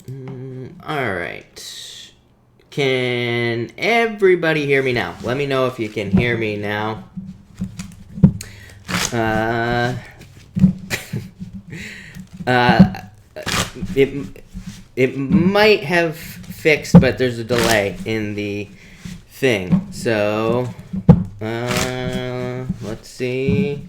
All right. Can everybody hear me now? Let me know if you can hear me now. Uh, uh, it might have fixed, but there's a delay in the thing. So, let's see.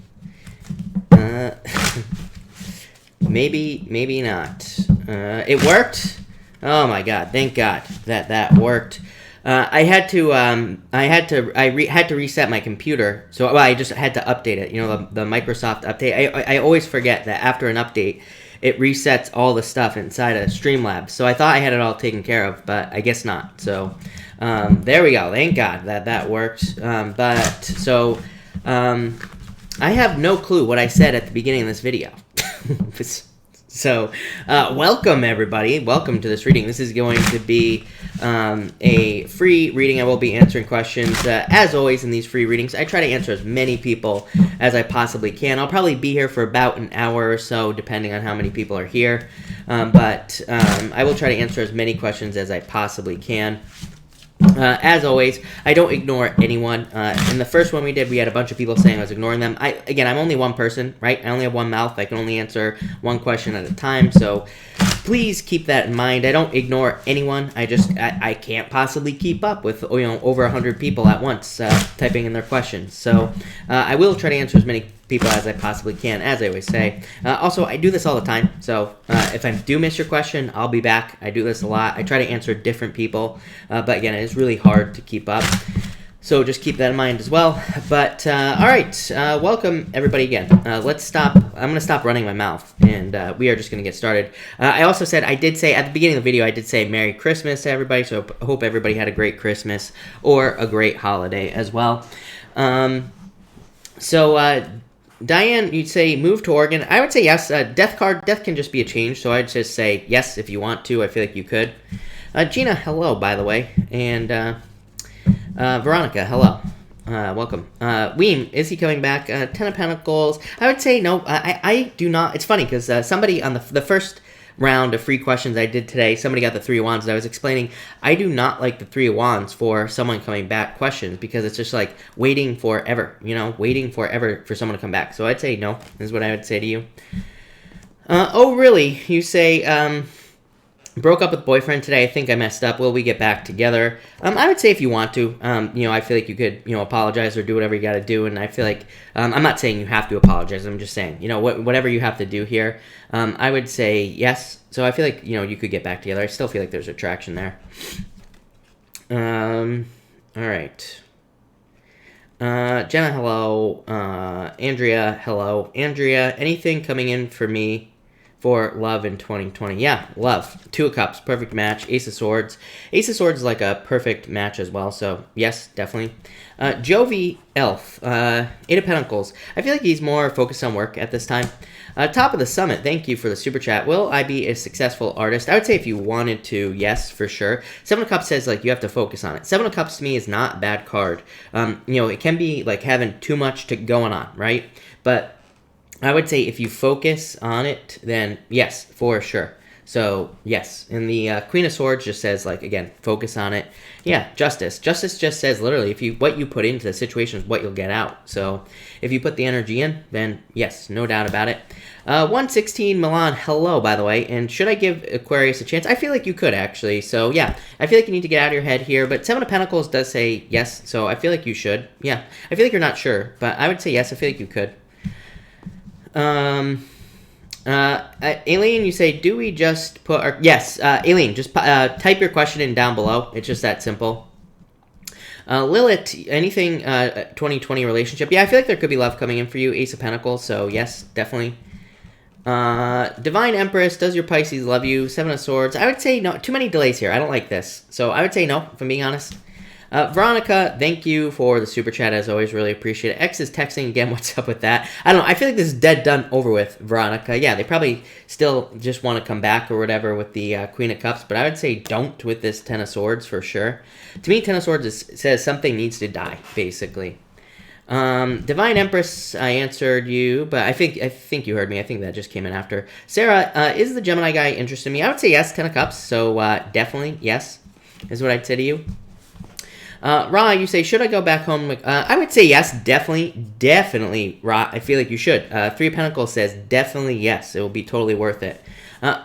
Maybe not. It worked. Oh my God! Thank God that worked. I had to reset my computer. So I just had to update it. You know, the Microsoft update. I always forget that after an update, it resets all the stuff inside of Streamlabs. So I thought I had it all taken care of, but I guess not. So there we go. Thank God that worked. I have no clue what I said at the beginning of this video. So, welcome everybody. Welcome to this reading. This is going to be a free reading. I will be answering questions. As always in these free readings, I try to answer as many people as I possibly can. I'll probably be here for about an hour or so, depending on how many people are here. But I will try to answer as many questions as I possibly can. As always, I don't ignore anyone. In the first one we did, we had a bunch of people saying I was ignoring them. I'm only one person, right? I only have one mouth. I can only answer one question at a time. So please keep that in mind. I don't ignore anyone. I can't possibly keep up with over 100 people at once typing in their questions. So I will try to answer as many people as I possibly can, as I always say. Also, I do this all the time, so if I do miss your question, I'll be back. I do this a lot. I try to answer different people, but again, it's really hard to keep up. So just keep that in mind as well. But all right, welcome everybody again. Let's stop. I'm going to stop running my mouth, and we are just going to get started. I also said, I did say at the beginning of the video, I did say Merry Christmas to everybody, so I hope everybody had a great Christmas or a great holiday as well. Diane, you'd say move to Oregon. I would say yes. Death can just be a change, so I'd just say yes if you want to. I feel like you could. Gina, hello, by the way. And Veronica, hello. Welcome. Weem, is he coming back? Ten of Pentacles. I would say no. I do not. It's funny because somebody on the first round of free questions I did today, somebody got the Three of Wands, and I was explaining I do not like the Three of Wands for someone coming back questions because it's just like waiting forever, waiting forever for someone to come back. So I'd say no, is what I would say to you. Oh, really? You say, broke up with boyfriend today. I think I messed up. Will we get back together? I would say if you want to. I feel like you could, apologize or do whatever you got to do. And I feel like I'm not saying you have to apologize. I'm just saying, whatever you have to do here. I would say yes. So I feel like you could get back together. I still feel like there's attraction there. All right. Jenna, hello. Andrea, hello. Andrea, anything coming in for me for love in 2020? Yeah, love. Two of Cups, perfect match. Ace of Swords. Ace of Swords is like a perfect match as well, so yes, definitely. Jovi Elf, Eight of Pentacles. I feel like he's more focused on work at this time. Top of the Summit, thank you for the super chat. Will I be a successful artist? I would say if you wanted to, yes, for sure. Seven of Cups says, you have to focus on it. Seven of Cups to me is not a bad card. It can be, having too much going on, right? But I would say if you focus on it, then yes, for sure. So, yes. And the Queen of Swords just says, again, focus on it. Yeah, Justice. Justice just says, literally, what you put into the situation is what you'll get out. So, if you put the energy in, then yes, no doubt about it. 116, Milan, hello, by the way. And should I give Aquarius a chance? I feel like you could, actually. So, yeah, I feel like you need to get out of your head here. But Seven of Pentacles does say yes, so I feel like you should. Yeah, I feel like you're not sure, but I would say yes, I feel like you could. Aileen, you say, do we just put our... Yes, Aileen, just type your question in down below. It's just that simple. Lilith, anything 2020 relationship? Yeah, I feel like there could be love coming in for you. Ace of Pentacles, so yes, definitely. Divine Empress, does your Pisces love you? Seven of Swords. I would say no. Too many delays here. I don't like this. So I would say no, if I'm being honest. Veronica, thank you for the super chat, as always. Really appreciate it. X is texting again. What's up with that? I don't know. I feel like this is dead done over with, Veronica. Yeah, they probably still just want to come back or whatever with the Queen of Cups, but I would say don't with this Ten of Swords for sure. To me, Ten of Swords says something needs to die, basically. Divine Empress, I answered you, but I think you heard me. I think that just came in after. Sarah, is the Gemini guy interested in me? I would say yes, 10 of Cups, so definitely yes, is what I'd say to you. Ra, you say, should I go back home? I would say yes, definitely, Ra. I feel like you should. Three of Pentacles says definitely yes. It will be totally worth it.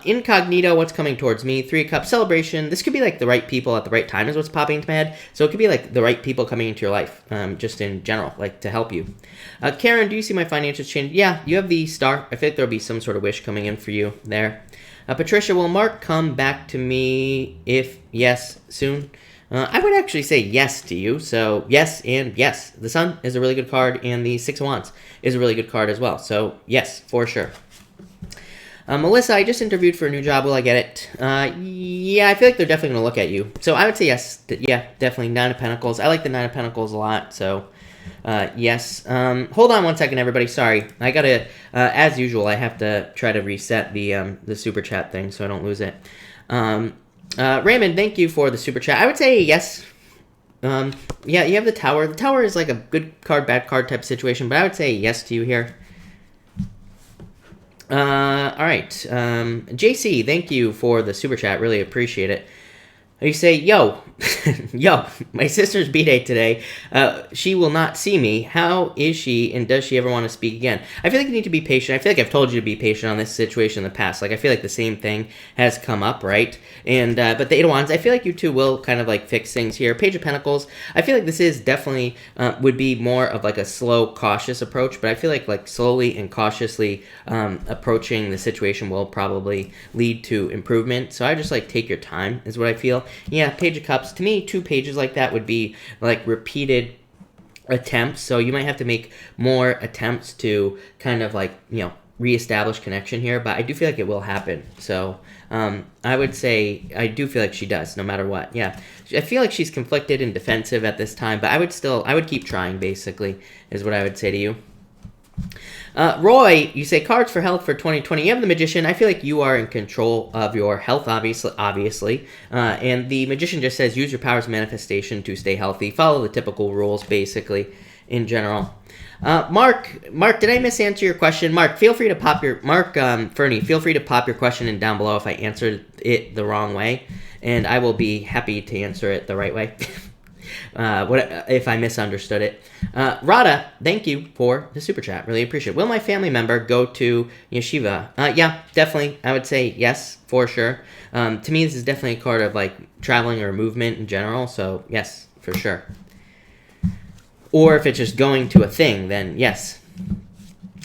Incognito, what's coming towards me? Three of Cups, celebration. This could be like the right people at the right time is what's popping into my head. So it could be like the right people coming into your life, just in general, like to help you. Karen, do you see my finances change? Yeah, you have the star. I think there'll be some sort of wish coming in for you there. Patricia, will Mark come back to me if yes, soon? I would actually say yes to you. So yes and yes. The Sun is a really good card, and the Six of Wands is a really good card as well. So yes, for sure. Melissa, I just interviewed for a new job. Will I get it? Yeah, I feel like they're definitely going to look at you. So I would say yes. Yeah, definitely. Nine of Pentacles. I like the Nine of Pentacles a lot. So yes. Hold on one second, everybody. Sorry. I got to, as usual, I have to try to reset the super chat thing so I don't lose it. Raymond, thank you for the super chat. I would say yes. Yeah, you have the Tower. The Tower is like a good card, bad card type situation, but I would say yes to you here. All right. JC, thank you for the super chat. Really appreciate it. You say, yo, yo, my sister's B-Day today. She will not see me. How is she, and does she ever want to speak again? I feel like you need to be patient. I feel like I've told you to be patient on this situation in the past. Like, I feel like the same thing has come up, right? And, but the Eight of Wands, I feel like you two will kind of, like, fix things here. Page of Pentacles, I feel like this is definitely, would be more of, like, a slow, cautious approach, but I feel like slowly and cautiously approaching the situation will probably lead to improvement. So I just, like, take your time is what I feel. Yeah, Page of Cups. To me, 2 pages like that would be like repeated attempts. So you might have to make more attempts to kind of like, you know, reestablish connection here. But I do feel like it will happen. So I would say I do feel like she does, no matter what. Yeah, I feel like she's conflicted and defensive at this time. But I would keep trying, basically, is what I would say to you. Roy, you say cards for health for 2020. You have the Magician. I feel like you are in control of your health, obviously. And the Magician just says use your powers of manifestation to stay healthy. Follow the typical rules, basically, in general. Mark, did I misanswer your question? Mark, feel free to pop your Fernie, feel free to pop your question in down below if I answered it the wrong way, and I will be happy to answer it the right way. If I misunderstood it. Rada, thank you for the super chat. Really appreciate it. Will my family member go to yeshiva? Yeah, definitely. I would say yes, for sure. To me, this is definitely a card of like traveling or movement in general. So yes, for sure. Or if it's just going to a thing, then yes.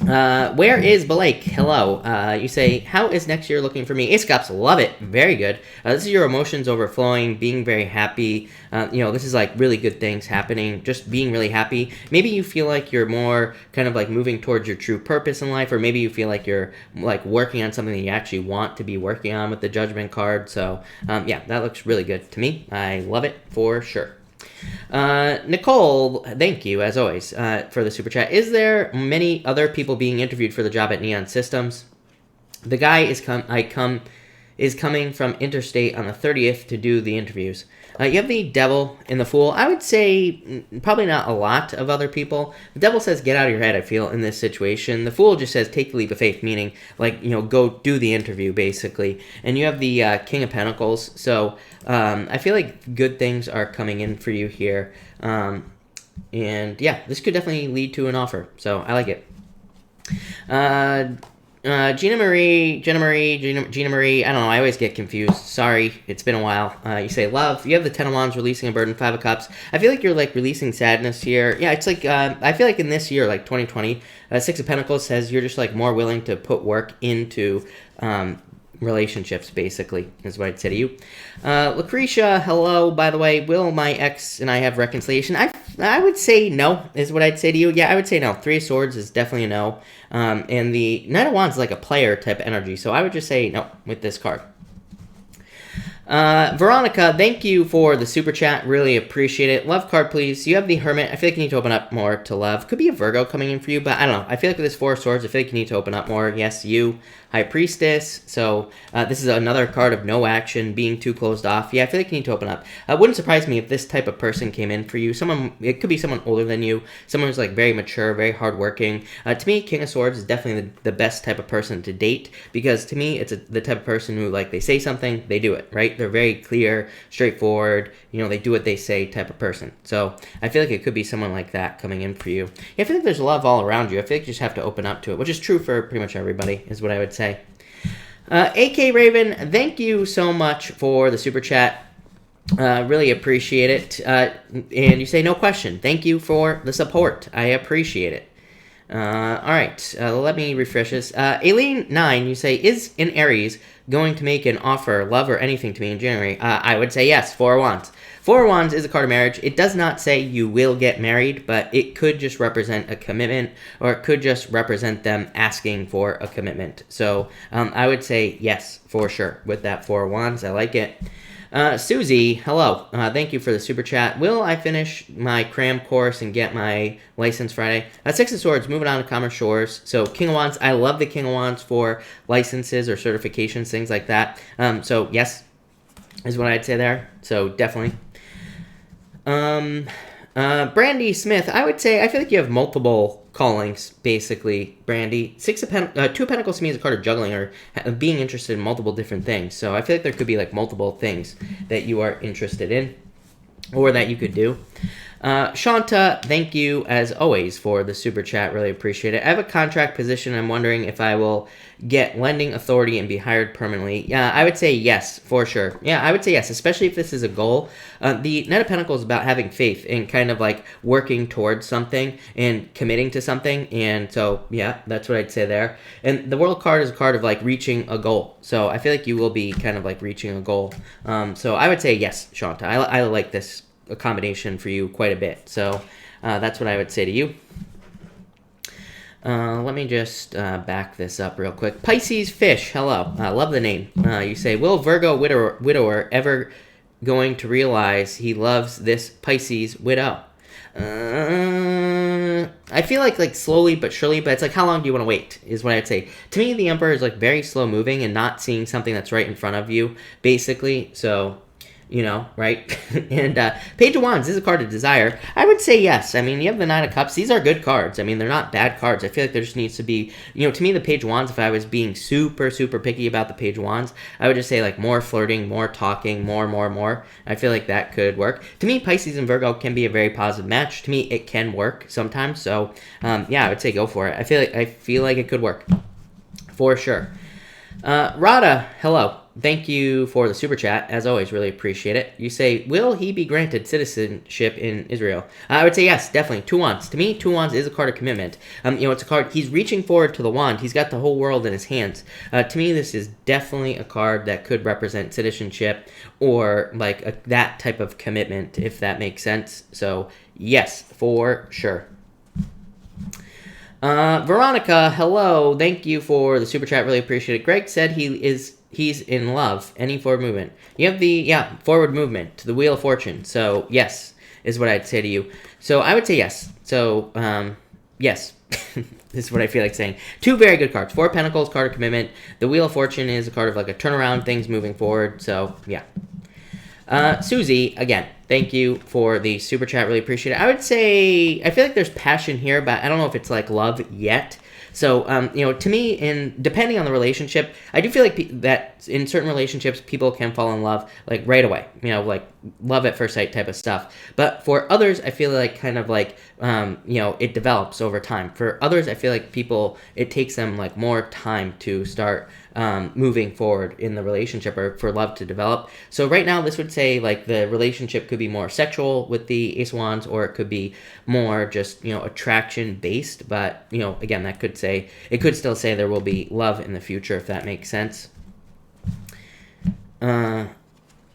Where is Blake? Hello. You say, how is next year looking for me? Ace of Cups, love it. Very good. This is your emotions overflowing, being very happy. This is like really good things happening, just being really happy. Maybe you feel like you're more kind of like moving towards your true purpose in life, or maybe you feel like you're like working on something that you actually want to be working on with the Judgment card. So, yeah, that looks really good to me. I love it for sure. Nicole, thank you as always for the super chat. Is there many other people being interviewed for the job at Neon Systems? The guy is coming from Interstate on the 30th to do the interviews. You have the Devil and the Fool. I would say probably not a lot of other people. The Devil says get out of your head, I feel, in this situation. The Fool just says take the leap of faith, meaning like, go do the interview, basically. And you have the King of Pentacles. So I feel like good things are coming in for you here. And yeah, this could definitely lead to an offer. So I like it. Gina Marie, I don't know, I always get confused. Sorry, it's been a while. You say love. You have the 10 of Wands releasing a burden, 5 of Cups. I feel like you're like releasing sadness here. Yeah, it's like, I feel like in this year, like 2020, 6 of Pentacles says you're just like more willing to put work into relationships, basically, is what I'd say to you. Lucretia, hello, by the way. Will my ex and I have reconciliation? I would say no, is what I'd say to you. Yeah, I would say no. 3 of Swords is definitely a no. And the Knight of Wands is like a player type energy, so I would just say no with this card. Veronica, thank you for the super chat. Really appreciate it. Love card, please. You have the Hermit. I feel like you need to open up more to love. Could be a Virgo coming in for you, but I don't know. I feel like with this Four of Swords, I feel like you need to open up more. Yes, you. High Priestess. So this is another card of no action, being too closed off. Yeah, I feel like you need to open up. It wouldn't surprise me if this type of person came in for you. It could be someone older than you. Someone who's like very mature, very hardworking. To me, King of Swords is definitely the best type of person to date because to me, it's the type of person who like they say something, they do it, right? They're very clear, straightforward. You know, they do what they say type of person. So I feel like it could be someone like that coming in for you. Yeah, I feel like there's love all around you. I feel like you just have to open up to it, which is true for pretty much everybody, is what I would say. AK Raven, thank you so much for the super chat. Really appreciate it. And you say, no question. Thank you for the support. I appreciate it. All right. Let me refresh this. Aileen9, you say, is an Aries going to make an offer, love, or anything to me in January? I would say yes. Four of Wands. Four of Wands is a card of marriage. It does not say you will get married, but it could just represent a commitment, or it could just represent them asking for a commitment. So I would say yes, for sure, with that Four of Wands. I like it. Susie, hello. Thank you for the super chat. Will I finish my cram course and get my license Friday? Six of Swords, moving on to Commerce Shores. So King of Wands, I love the King of Wands for licenses or certifications, things like that. So yes, is what I'd say there. So definitely. Brandy Smith, I would say, I feel like you have multiple callings, basically, Brandy. Two of Pentacles to me is a card of juggling or being interested in multiple different things. So I feel like there could be like multiple things that you are interested in or that you could do. Shanta, thank you as always for the super chat. Really appreciate it. I have a contract position. I'm wondering if I will get lending authority and be hired permanently. Yeah, I would say yes, for sure. Yeah, I would say yes, especially if this is a goal. The Knight of Pentacles is about having faith and kind of like working towards something and committing to something. And so, yeah, that's what I'd say there. And the World card is a card of like reaching a goal. So I feel like you will be kind of like reaching a goal. So I would say yes, Shanta. I like this a combination for you quite a bit. So that's what I would say to you. Let me just back this up real quick. Pisces Fish, hello. I love the name. You say, will Virgo widower ever going to realize he loves this Pisces widow? I feel like slowly but surely, but it's like, how long do you want to wait is what I'd say. To me, the Emperor is like very slow moving and not seeing something that's right in front of you, basically. So you know, right? And Page of Wands is a card of desire. I would say yes. I mean, you have the Nine of Cups. These are good cards. I mean, they're not bad cards. I feel like there just needs to be, you know, to me, the Page of Wands, if I was being super, super picky about the Page of Wands, I would just say, like, more flirting, more talking, more. I feel like that could work. To me, Pisces and Virgo can be a very positive match. To me, it can work sometimes. So, yeah, I would say go for it. I feel like it could work. For sure. Rada, hello. Thank you for the super chat. As always, really appreciate it. You say, will he be granted citizenship in Israel? I would say yes, definitely. Two Wands. To me, Two Wands is a card of commitment. You know, it's a card, he's reaching forward to the wand. He's got the whole world in his hands. To me, this is definitely a card that could represent citizenship or like that type of commitment, if that makes sense. So, yes, for sure. Veronica, hello. Thank you for the super chat. Really appreciate it. Greg said he's in love. Any forward movement? You have the, forward movement to the Wheel of Fortune. So, yes, is what I'd say to you. So, I would say yes. So, yes. This is what I feel like saying. Two very good cards. Four of Pentacles, card of commitment. The Wheel of Fortune is a card of like a turnaround, things moving forward. So, yeah. Susie, again, thank you for the super chat. Really appreciate it. I would say, I feel like there's passion here, but I don't know if it's like love yet. So, you know, to me, depending on the relationship, I do feel like that in certain relationships, people can fall in love, like, right away. You know, like, love at first sight type of stuff. But for others, I feel like kind of like, you know, it develops over time. For others, I feel like it takes them, like, more time to start moving forward in the relationship or for love to develop. So right now, this would say, like, the relationship could be more sexual with the Ace of Wands, or it could be more just, you know, attraction-based. But, you know, again, it could still say there will be love in the future, if that makes sense.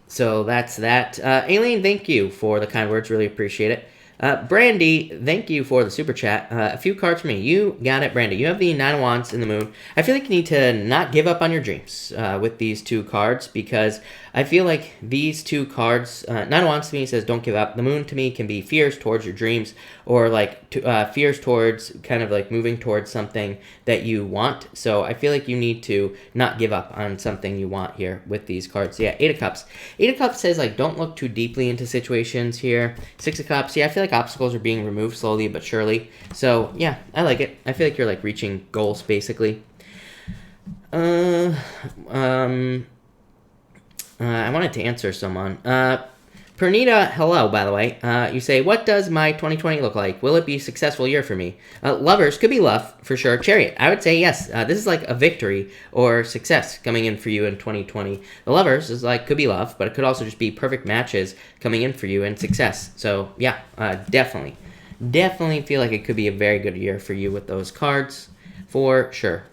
So that's that. Aileen, thank you for the kind words. Really appreciate it. Brandy, thank you for the super chat. A few cards for me. You got it, Brandy. You have the Nine of Wands in the Moon. I feel like you need to not give up on your dreams with these two cards, because I feel like these two cards, Nine of Wands to me says don't give up. The Moon to me can be fears towards your dreams, or like fears towards kind of like moving towards something that you want. So I feel like you need to not give up on something you want here with these cards. Yeah, Eight of Cups. Eight of Cups says like don't look too deeply into situations here. Six of Cups. Yeah, I feel like obstacles are being removed slowly but surely. So yeah, I like it. I feel like you're like reaching goals basically. I wanted to answer someone. Pernita, hello, by the way. You say, what does my 2020 look like? Will it be a successful year for me? Lovers, could be love, for sure. Chariot, I would say yes. This is like a victory or success coming in for you in 2020. The Lovers is like, could be love, but it could also just be perfect matches coming in for you and success. So, yeah, definitely. Definitely feel like it could be a very good year for you with those cards, for sure.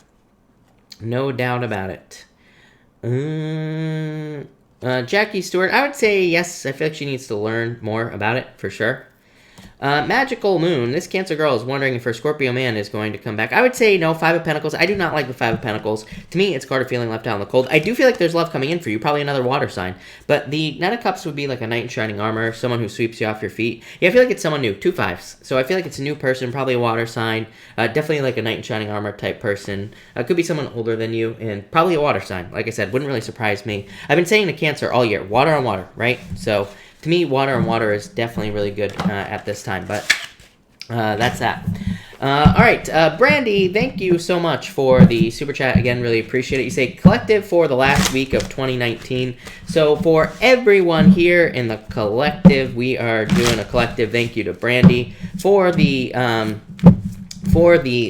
No doubt about it. Jackie Stewart, I would say yes. I feel like she needs to learn more about it, for sure. Magical Moon, this Cancer girl is wondering if her Scorpio man is going to come back. I would say no. Five of Pentacles, I do not like the Five of Pentacles. To me, it's a card of feeling left out in the cold. I do feel like there's love coming in for you, probably another water sign. But the Knight of Cups would be like a knight in shining armor, someone who sweeps you off your feet. Yeah, I feel like it's someone new. Two fives. So I feel like it's a new person, probably a water sign. Definitely like a knight in shining armor type person. Could be someone older than you, and probably a water sign. Like I said, wouldn't really surprise me. I've been saying to Cancer all year, water on water, right? So to me, water on water is definitely really good at this time, but that's that. All right, Brandy, thank you so much for the super chat. Again, really appreciate it. You say collective for the last week of 2019. So for everyone here in the collective, we are doing a collective thank you to Brandy for the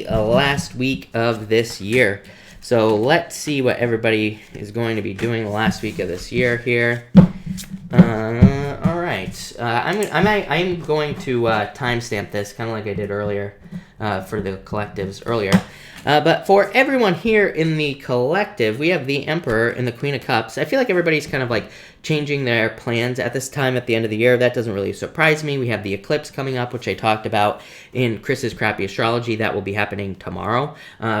last week of this year. So let's see what everybody is going to be doing the last week of this year here. All right. I'm going to timestamp this, kind of like I did earlier for the collectives earlier. But for everyone here in the collective, we have the Emperor and the Queen of Cups. I feel like everybody's kind of like changing their plans at this time at the end of the year. That doesn't really surprise me. We have the eclipse coming up, which I talked about in Chris's Crappy Astrology. That will be happening tomorrow.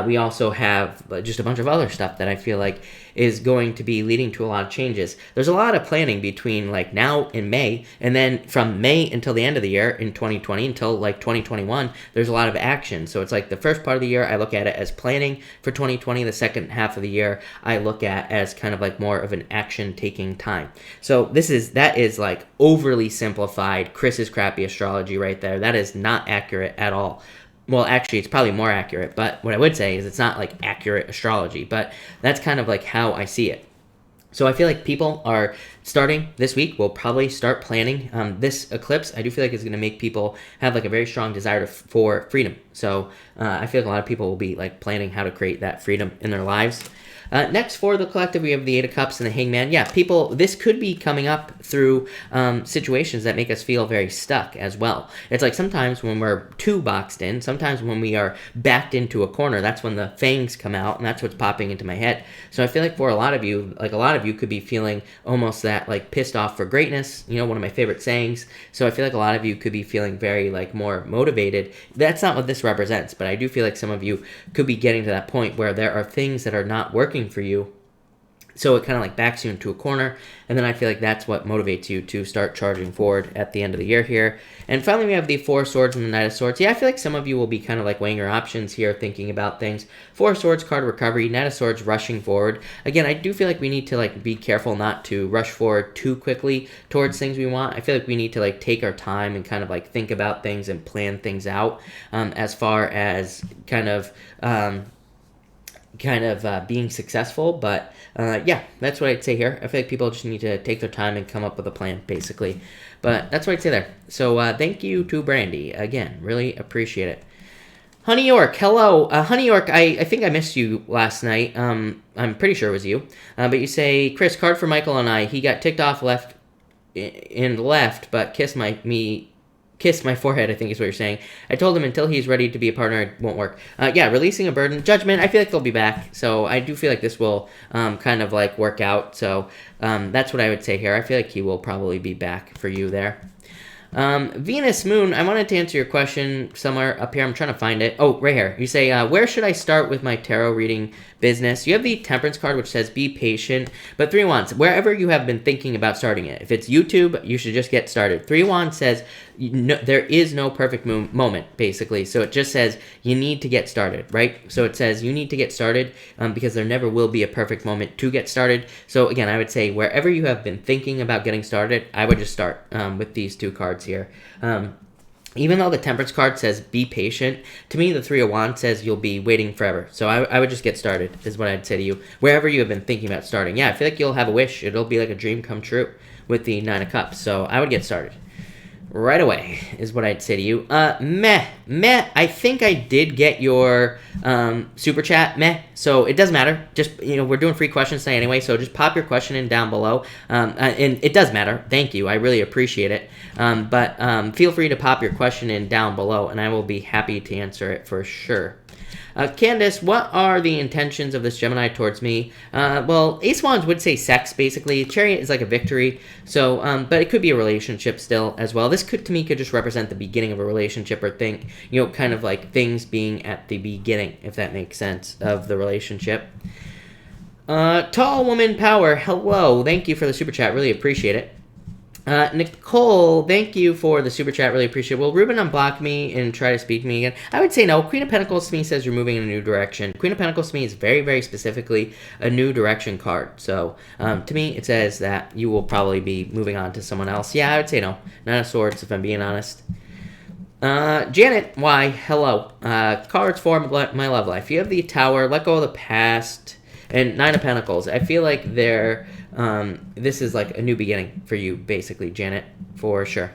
We also have just a bunch of other stuff that I feel like is going to be leading to a lot of changes. There's a lot of planning between like now and May, and then from May until the end of the year in 2020 until like 2021, there's a lot of action. So it's like the first part of the year, I look at it as planning for 2020. The second half of the year, I look at as kind of like more of an action-taking time. So that is like overly simplified Chris's Crappy Astrology right there. That is not accurate at all. Well, actually, it's probably more accurate, but what I would say is it's not like accurate astrology, but that's kind of like how I see it. So I feel like people are starting this week, will probably start planning. This eclipse, I do feel like is going to make people have like a very strong desire for freedom. So I feel like a lot of people will be like planning how to create that freedom in their lives. Next for the collective, we have the Eight of Cups and the Hangman. Yeah, people, this could be coming up through situations that make us feel very stuck as well. It's like sometimes when we're too boxed in, sometimes when we are backed into a corner, that's when the fangs come out, and that's what's popping into my head. So I feel like for a lot of you could be feeling almost that like pissed off for greatness, you know, one of my favorite sayings. So I feel like a lot of you could be feeling very like more motivated. That's not what this represents, but I do feel like some of you could be getting to that point where there are things that are not working for you, so it kind of like backs you into a corner, and then I feel like that's what motivates you to start charging forward at the end of the year here. And finally, we have the Four of Swords and the Knight of Swords. Yeah, I feel like some of you will be kind of like weighing your options here, thinking about things. Four of Swords, card recovery. Knight of Swords, rushing forward. Again, I do feel like we need to like be careful not to rush forward too quickly towards things we want. I feel like we need to like take our time and kind of like think about things and plan things out as far as kind of being successful. But yeah, that's what I'd say here. I feel like people just need to take their time and come up with a plan, basically. But that's what I'd say there. So thank you to Brandy. Again, really appreciate it. Honey York, hello. Honey York, I think I missed you last night. I'm pretty sure it was you. But you say, Chris, card for Michael and I. He got ticked off left, but kissed my forehead, I think is what you're saying. I told him until he's ready to be a partner, it won't work. Yeah, releasing a burden. Judgment, I feel like they'll be back. So I do feel like this will kind of like work out. So that's what I would say here. I feel like he will probably be back for you there. Venus Moon, I wanted to answer your question somewhere up here. I'm trying to find it. Oh, right here. You say, where should I start with my tarot reading business? You have the Temperance card, which says be patient. But 3 Wands, wherever you have been thinking about starting it. If it's YouTube, you should just get started. 3 Wands says there is no perfect moment, basically. So it just says you need to get started, right? So it says you need to get started because there never will be a perfect moment to get started. So again, I would say wherever you have been thinking about getting started, I would just start with these 2 cards here. Even though the Temperance card says be patient, to me the 3 of Wands says you'll be waiting forever. So I would just get started, is what I'd say to you. Wherever you have been thinking about starting. Yeah, I feel like you'll have a wish. It'll be like a dream come true with the 9 of Cups. So I would get started right away, is what I'd say to you. Meh. I think I did get your super chat. Meh. So it doesn't matter. Just, we're doing free questions today anyway, so just pop your question in down below. And it does matter. Thank you. I really appreciate it. But feel free to pop your question in down below, and I will be happy to answer it for sure. Candace, what are the intentions of this Gemini towards me? Well, Ace Wands would say sex, basically. Chariot is like a victory, so, but it could be a relationship still as well. This to me could just represent the beginning of a relationship or kind of like things being at the beginning, if that makes sense, of the relationship. Tall Woman Power, hello. Thank you for the super chat. Really appreciate it. Nicole, thank you for the super chat. Really appreciate it. Will Ruben unblock me and try to speak to me again? I would say no. Queen of Pentacles to me says you're moving in a new direction. Queen of Pentacles to me is very, very specifically a new direction card. So to me, it says that you will probably be moving on to someone else. Yeah, I would say no. Nine of Swords, if I'm being honest. Janet, why? Hello. Cards for my love life. You have the Tower, let go of the past, and 9 of Pentacles. I feel like this is like a new beginning for you, basically, Janet, for sure.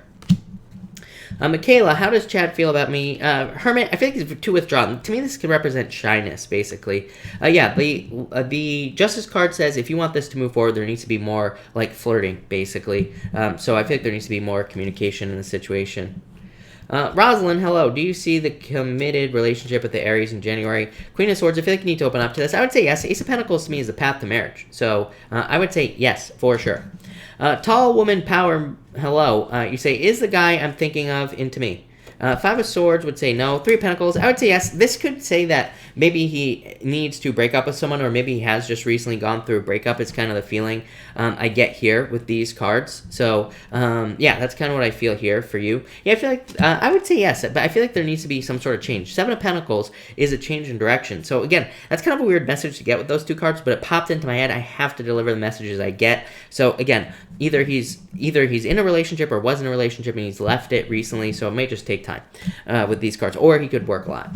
Michaela, how does Chad feel about me? Hermit, I feel like he's too withdrawn. To me, this could represent shyness, basically. Yeah, the Justice card says if you want this to move forward, there needs to be more, like, flirting, basically. So I feel like there needs to be more communication in the situation. Rosalind, hello. Do you see the committed relationship with the Aries in January? Queen of Swords, I feel like you need to open up to this. I would say yes. Ace of Pentacles to me is the path to marriage. So I would say yes, for sure. Tall Woman Power, hello. You say, is the guy I'm thinking of into me? 5 of Swords would say no. 3 of Pentacles, I would say yes. This could say that maybe he needs to break up with someone, or maybe he has just recently gone through a breakup. It's kind of the feeling I get here with these cards. So, yeah, that's kind of what I feel here for you. Yeah, I feel like, I would say yes, but I feel like there needs to be some sort of change. 7 of Pentacles is a change in direction. So, again, that's kind of a weird message to get with those 2 cards, but it popped into my head. I have to deliver the messages I get. So, again, either he's in a relationship or was in a relationship and he's left it recently, so it may just take time with these cards, or he could work a lot.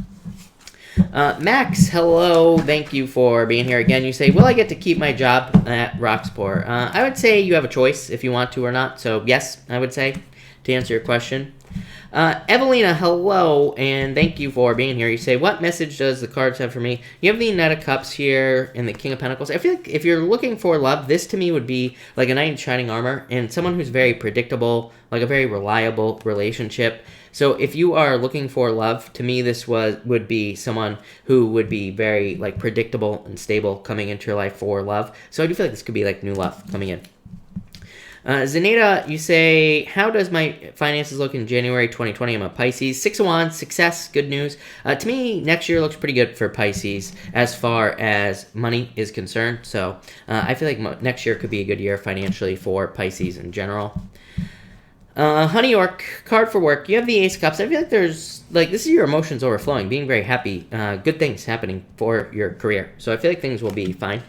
Max, hello. Thank you for being here again. You say, will I get to keep my job at Roxport? I would say you have a choice if you want to or not. So, yes, I would say, to answer your question. Evelina, hello, and thank you for being here. You say, what message does the cards have for me? You have the Knight of Cups here and the King of Pentacles. I feel like if you're looking for love, this to me would be like a knight in shining armor and someone who's very predictable, like a very reliable relationship. So if you are looking for love, to me this would be someone who would be very like predictable and stable coming into your life for love. So I do feel like this could be like new love coming in. Zenita, you say, how does my finances look in January 2020? I'm a Pisces. 6 of Wands, success, good news. To me, next year looks pretty good for Pisces as far as money is concerned. So I feel like next year could be a good year financially for Pisces in general. Honey York, card for work. You have the Ace of Cups. I feel like this is your emotions overflowing, being very happy, good things happening for your career. So I feel like things will be fine.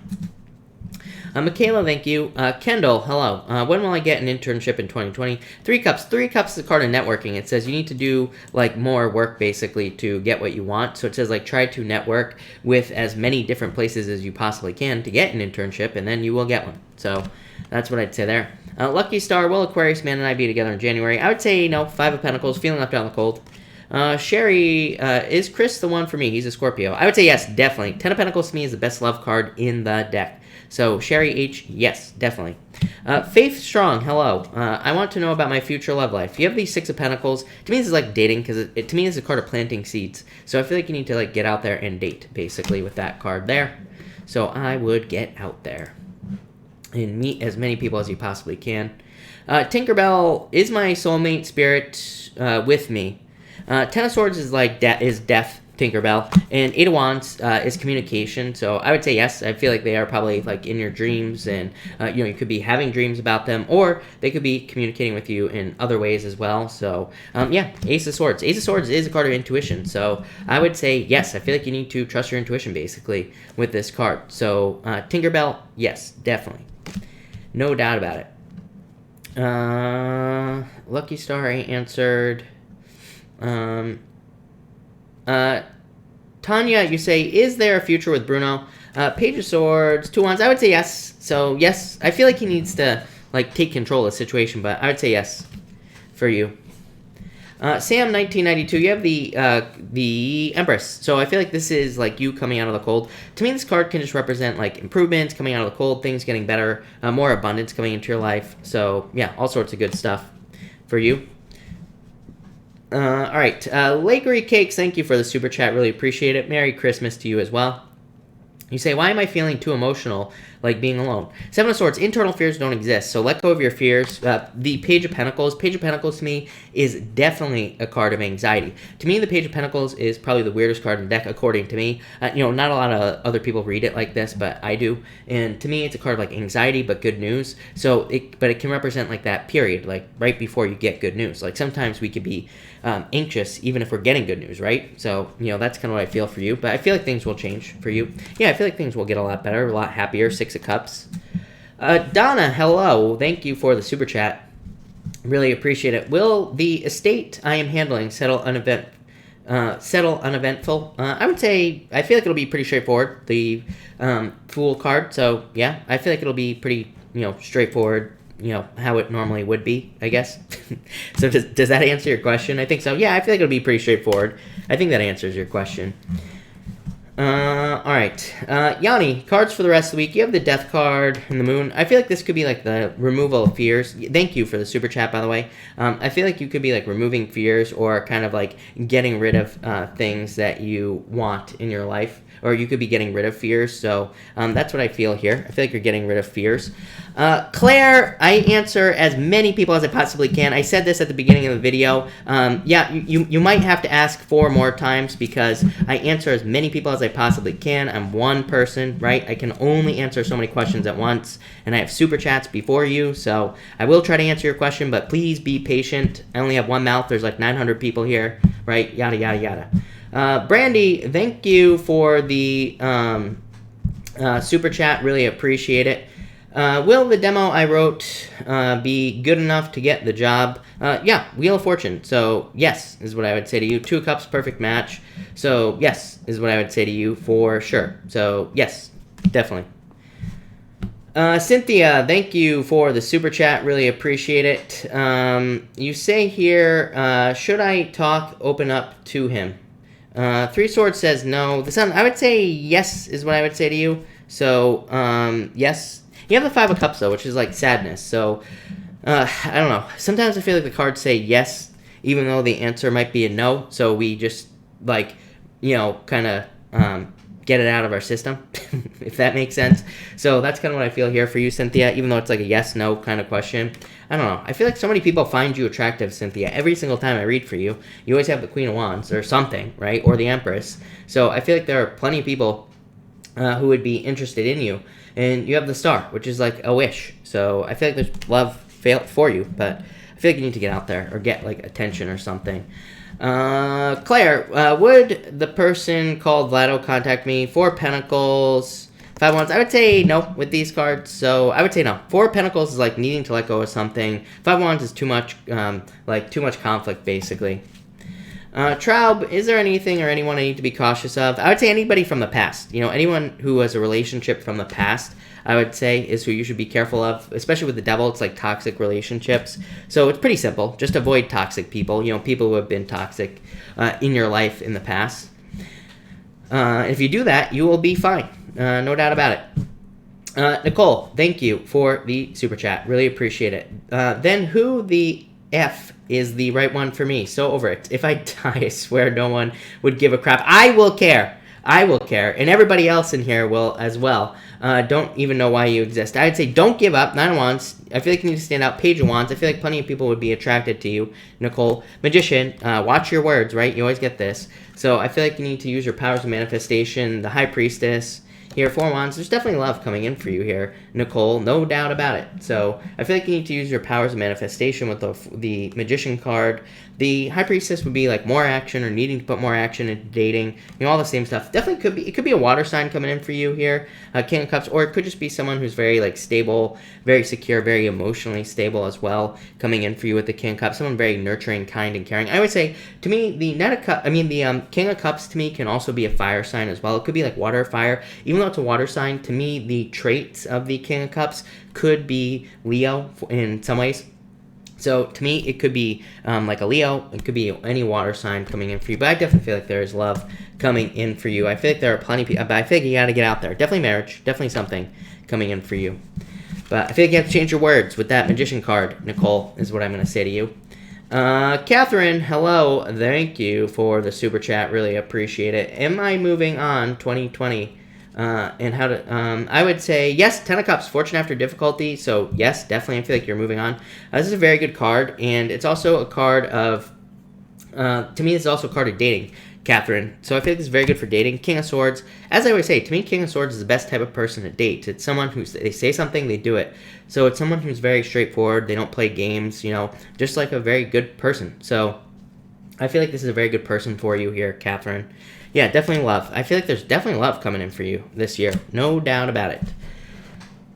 Michaela, thank you. Kendall, hello. When will I get an internship in 2020? 3 Cups. 3 Cups is a card of networking. It says you need to do, like, more work, basically, to get what you want. So it says, like, try to network with as many different places as you possibly can to get an internship, and then you will get one. So that's what I'd say there. Lucky Star, will Aquarius Man and I be together in January? I would say no. 5 of Pentacles, feeling left out in the cold. Sherry, is Chris the one for me? He's a Scorpio. I would say yes, definitely. 10 of Pentacles to me is the best love card in the deck. So, Sherry H, yes, definitely. Faith Strong, hello. I want to know about my future love life. You have these 6 of Pentacles. To me, this is like dating, because to me, this is a card of planting seeds. So, I feel like you need to like get out there and date, basically, with that card there. So, I would get out there and meet as many people as you possibly can. Tinkerbell is my soulmate spirit with me. Ten of Swords is like is death, Tinkerbell, and Eight of Wands is communication. So I would say yes. I feel like they are probably like in your dreams, and you could be having dreams about them, or they could be communicating with you in other ways as well. So yeah, Ace of Swords. Ace of Swords is a card of intuition. So I would say yes. I feel like you need to trust your intuition basically with this card. So Tinkerbell, yes, definitely, no doubt about it. Lucky Star, I answered. Tanya, you say, is there a future with Bruno? Page of Swords, 2 Wands. I would say yes. So yes, I feel like he needs to like take control of the situation, but I would say yes for you. Sam, 1992. You have the Empress. So I feel like this is like you coming out of the cold. To me, this card can just represent like improvements, coming out of the cold, things getting better, more abundance coming into your life. So yeah, all sorts of good stuff for you. All right, Lakery Cakes, thank you for the super chat. Really appreciate it. Merry Christmas to you as well. You say, why am I feeling too emotional, like being alone? Seven of Swords, internal fears don't exist, so let go of your fears. The Page of Pentacles to me is definitely a card of anxiety. To me, the Page of Pentacles is probably the weirdest card in the deck, according to me. Not a lot of other people read it like this, but I do. And to me, it's a card of like anxiety, but good news. But it can represent like that period, like right before you get good news. Like sometimes we could be anxious even if we're getting good news, right? So, that's kind of what I feel for you. But I feel like things will change for you. Yeah, I feel like things will get a lot better, a lot happier. Six of Cups. Donna, hello. Thank you for the super chat. Really appreciate it. Will the estate I am handling settle uneventful? I would say, I feel like it'll be pretty straightforward. The Fool card. So, yeah, I feel like it'll be pretty, straightforward. How it normally would be, I guess. So does that answer your question? I think so. Yeah, I feel like it'll be pretty straightforward. I think that answers your question. All right. Yanni, cards for the rest of the week. You have the Death card and the Moon. I feel like this could be like the removal of fears. Thank you for the super chat, by the way. I feel like you could be like removing fears or kind of like getting rid of things that you want in your life. Or you could be getting rid of fears. So that's what I feel here. I feel like you're getting rid of fears. Claire, I answer as many people as I possibly can. I said this at the beginning of the video. Yeah, you might have to ask 4 more times because I answer as many people as I possibly can. I'm one person, right? I can only answer so many questions at once. And I have super chats before you. So I will try to answer your question, but please be patient. I only have one mouth. There's like 900 people here, right? Yada, yada, yada. Brandy, thank you for the super chat. Really appreciate it. Will the demo I wrote be good enough to get the job? Yeah, Wheel of Fortune. So, yes, is what I would say to you. 2 Cups, perfect match. So, yes, is what I would say to you for sure. So, yes, definitely. Cynthia, thank you for the super chat. Really appreciate it. You say here, should I open up to him? 3 Swords says no. The Sun, I would say yes is what I would say to you. So, yes. You have the 5 of Cups, though, which is like sadness. So, I don't know. Sometimes I feel like the cards say yes, even though the answer might be a no. So we just, like, kind of get it out of our system, if that makes sense. So that's kind of what I feel here for you, Cynthia, even though it's like a yes-no kind of question. I don't know. I feel like so many people find you attractive, Cynthia. Every single time I read for you, you always have the Queen of Wands or something, right? Or the Empress. So I feel like there are plenty of people who would be interested in you. And you have the Star, which is like a wish. So I feel like there's love for you, but I feel like you need to get out there or get like attention or something. Claire, would the person called Vlado contact me? 4 Pentacles... 5 Wands, I would say no with these cards, so I would say no. 4 Pentacles is like needing to let go of something. 5 Wands is too much, too much conflict, basically. Traub, is there anything or anyone I need to be cautious of? I would say anybody from the past. Anyone who has a relationship from the past, I would say, is who you should be careful of. Especially with the Devil, it's like toxic relationships. So it's pretty simple. Just avoid toxic people. People who have been toxic in your life in the past. If you do that, you will be fine. No doubt about it. Nicole, thank you for the super chat. Really appreciate it. Then who the F is the right one for me? So over it. If I die, I swear no one would give a crap. I will care. I will care, and everybody else in here will as well. Don't even know why you exist. I'd say don't give up. 9 of Wands. I feel like you need to stand out. Page of Wands. I feel like plenty of people would be attracted to you. Nicole. Magician. Watch your words, right? You always get this. So I feel like you need to use your powers of manifestation. The High Priestess. Here, 4 Wands. There's definitely love coming in for you here, Nicole. No doubt about it. So I feel like you need to use your powers of manifestation with the Magician card. The High Priestess would be like more action or needing to put more action into dating. All the same stuff. Definitely could be. It could be a water sign coming in for you here, King of Cups, or it could just be someone who's very like stable, very secure, very emotionally stable as well, coming in for you with the King of Cups. Someone very nurturing, kind, and caring. I would say to me the King of Cups to me can also be a fire sign as well. It could be like water, fire. Even though it's a water sign, to me the traits of the King of Cups could be Leo in some ways. So to me, it could be like a Leo. It could be any water sign coming in for you. But I definitely feel like there is love coming in for you. I feel like there are plenty of people. But I feel like you got to get out there. Definitely marriage. Definitely something coming in for you. But I feel like you have to change your words with that Magician card, Nicole, is what I'm going to say to you. Catherine, hello. Thank you for the super chat. Really appreciate it. Am I moving on 2020? And how to, I would say, yes, 10 of Cups, fortune after difficulty. So, yes, definitely, I feel like you're moving on. This is a very good card, and it's also a card of, to me, it's also a card of dating, Catherine. So, I feel like this is very good for dating. King of Swords, as I always say, to me, King of Swords is the best type of person to date. It's someone who, they say something, they do it. So, it's someone who's very straightforward. They don't play games, just like a very good person. So, I feel like this is a very good person for you here, Catherine. Yeah, definitely love. I feel like there's definitely love coming in for you this year. No doubt about it,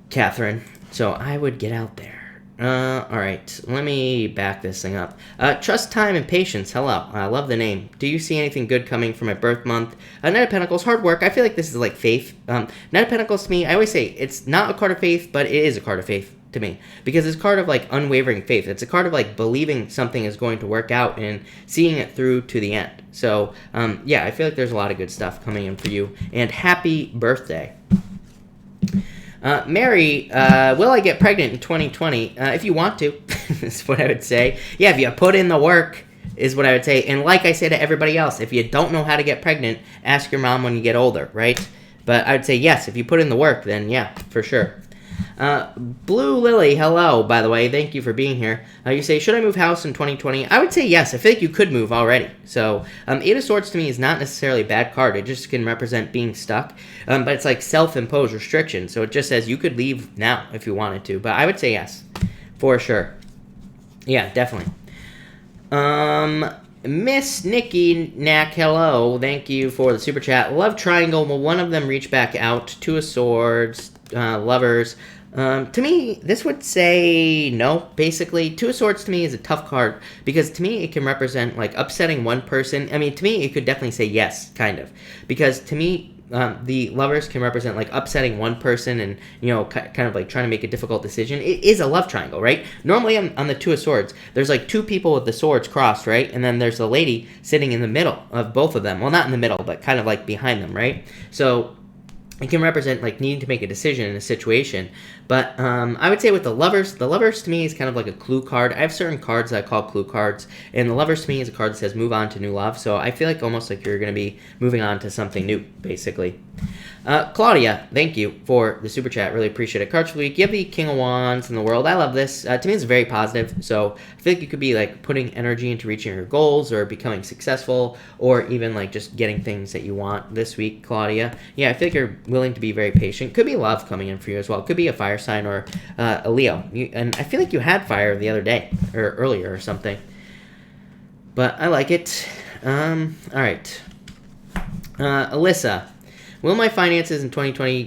Catherine. So I would get out there. All right. Let me back this thing up. Trust, time, and patience. Hello. I love the name. Do you see anything good coming from my birth month? Knight of Pentacles, hard work. I feel like this is like faith. Knight of Pentacles to me, I always say it's not a card of faith, but it is a card of faith to me, because it's a card of like unwavering faith. It's a card of like believing something is going to work out and seeing it through to the end. So yeah, I feel like there's a lot of good stuff coming in for you. And happy birthday. Mary, will I get pregnant in 2020? If you want to, is what I would say. Yeah, if you put in the work, is what I would say. And like I say to everybody else, if you don't know how to get pregnant, ask your mom when you get older, right? But I would say yes, if you put in the work, then yeah, for sure. Blue Lily, hello, by the way. Thank you for being here. You say, should I move house in 2020? I would say yes. I feel like you could move already. So, Eight of Swords to me is not necessarily a bad card. It just can represent being stuck. But it's like self-imposed restriction. So it just says you could leave now if you wanted to. But I would say yes, for sure. Yeah, definitely. Miss Nikki Knack, hello. Thank you for the super chat. Love triangle. Will one of them reach back out? Two of Swords, Lovers. To me, this would say no, basically. Two of Swords to me is a tough card, because to me it can represent like upsetting one person. I mean, to me it could definitely say yes, kind of. Because to me, the Lovers can represent like upsetting one person and, kind of like trying to make a difficult decision. It is a love triangle, right? Normally on the Two of Swords, there's like two people with the swords crossed, right? And then there's a lady sitting in the middle of both of them. Well, not in the middle, but kind of like behind them, right? So it can represent like needing to make a decision in a situation. But I would say with the Lovers to me is kind of like a clue card. I have certain cards that I call clue cards, and the Lovers to me is a card that says move on to new love. So I feel like almost like you're going to be moving on to something new, basically. Claudia, thank you for the super chat. Really appreciate it. Cards for the week. You have the King of Wands in the world. I love this. To me, it's very positive. So I feel like you could be like putting energy into reaching your goals or becoming successful, or even like just getting things that you want this week, Claudia. Yeah, I feel like you're willing to be very patient. Could be love coming in for you as well. Could be a fire sign or a Leo. And I feel like you had fire the other day or earlier or something. But I like it. All right. Alyssa. Will my finances in 2020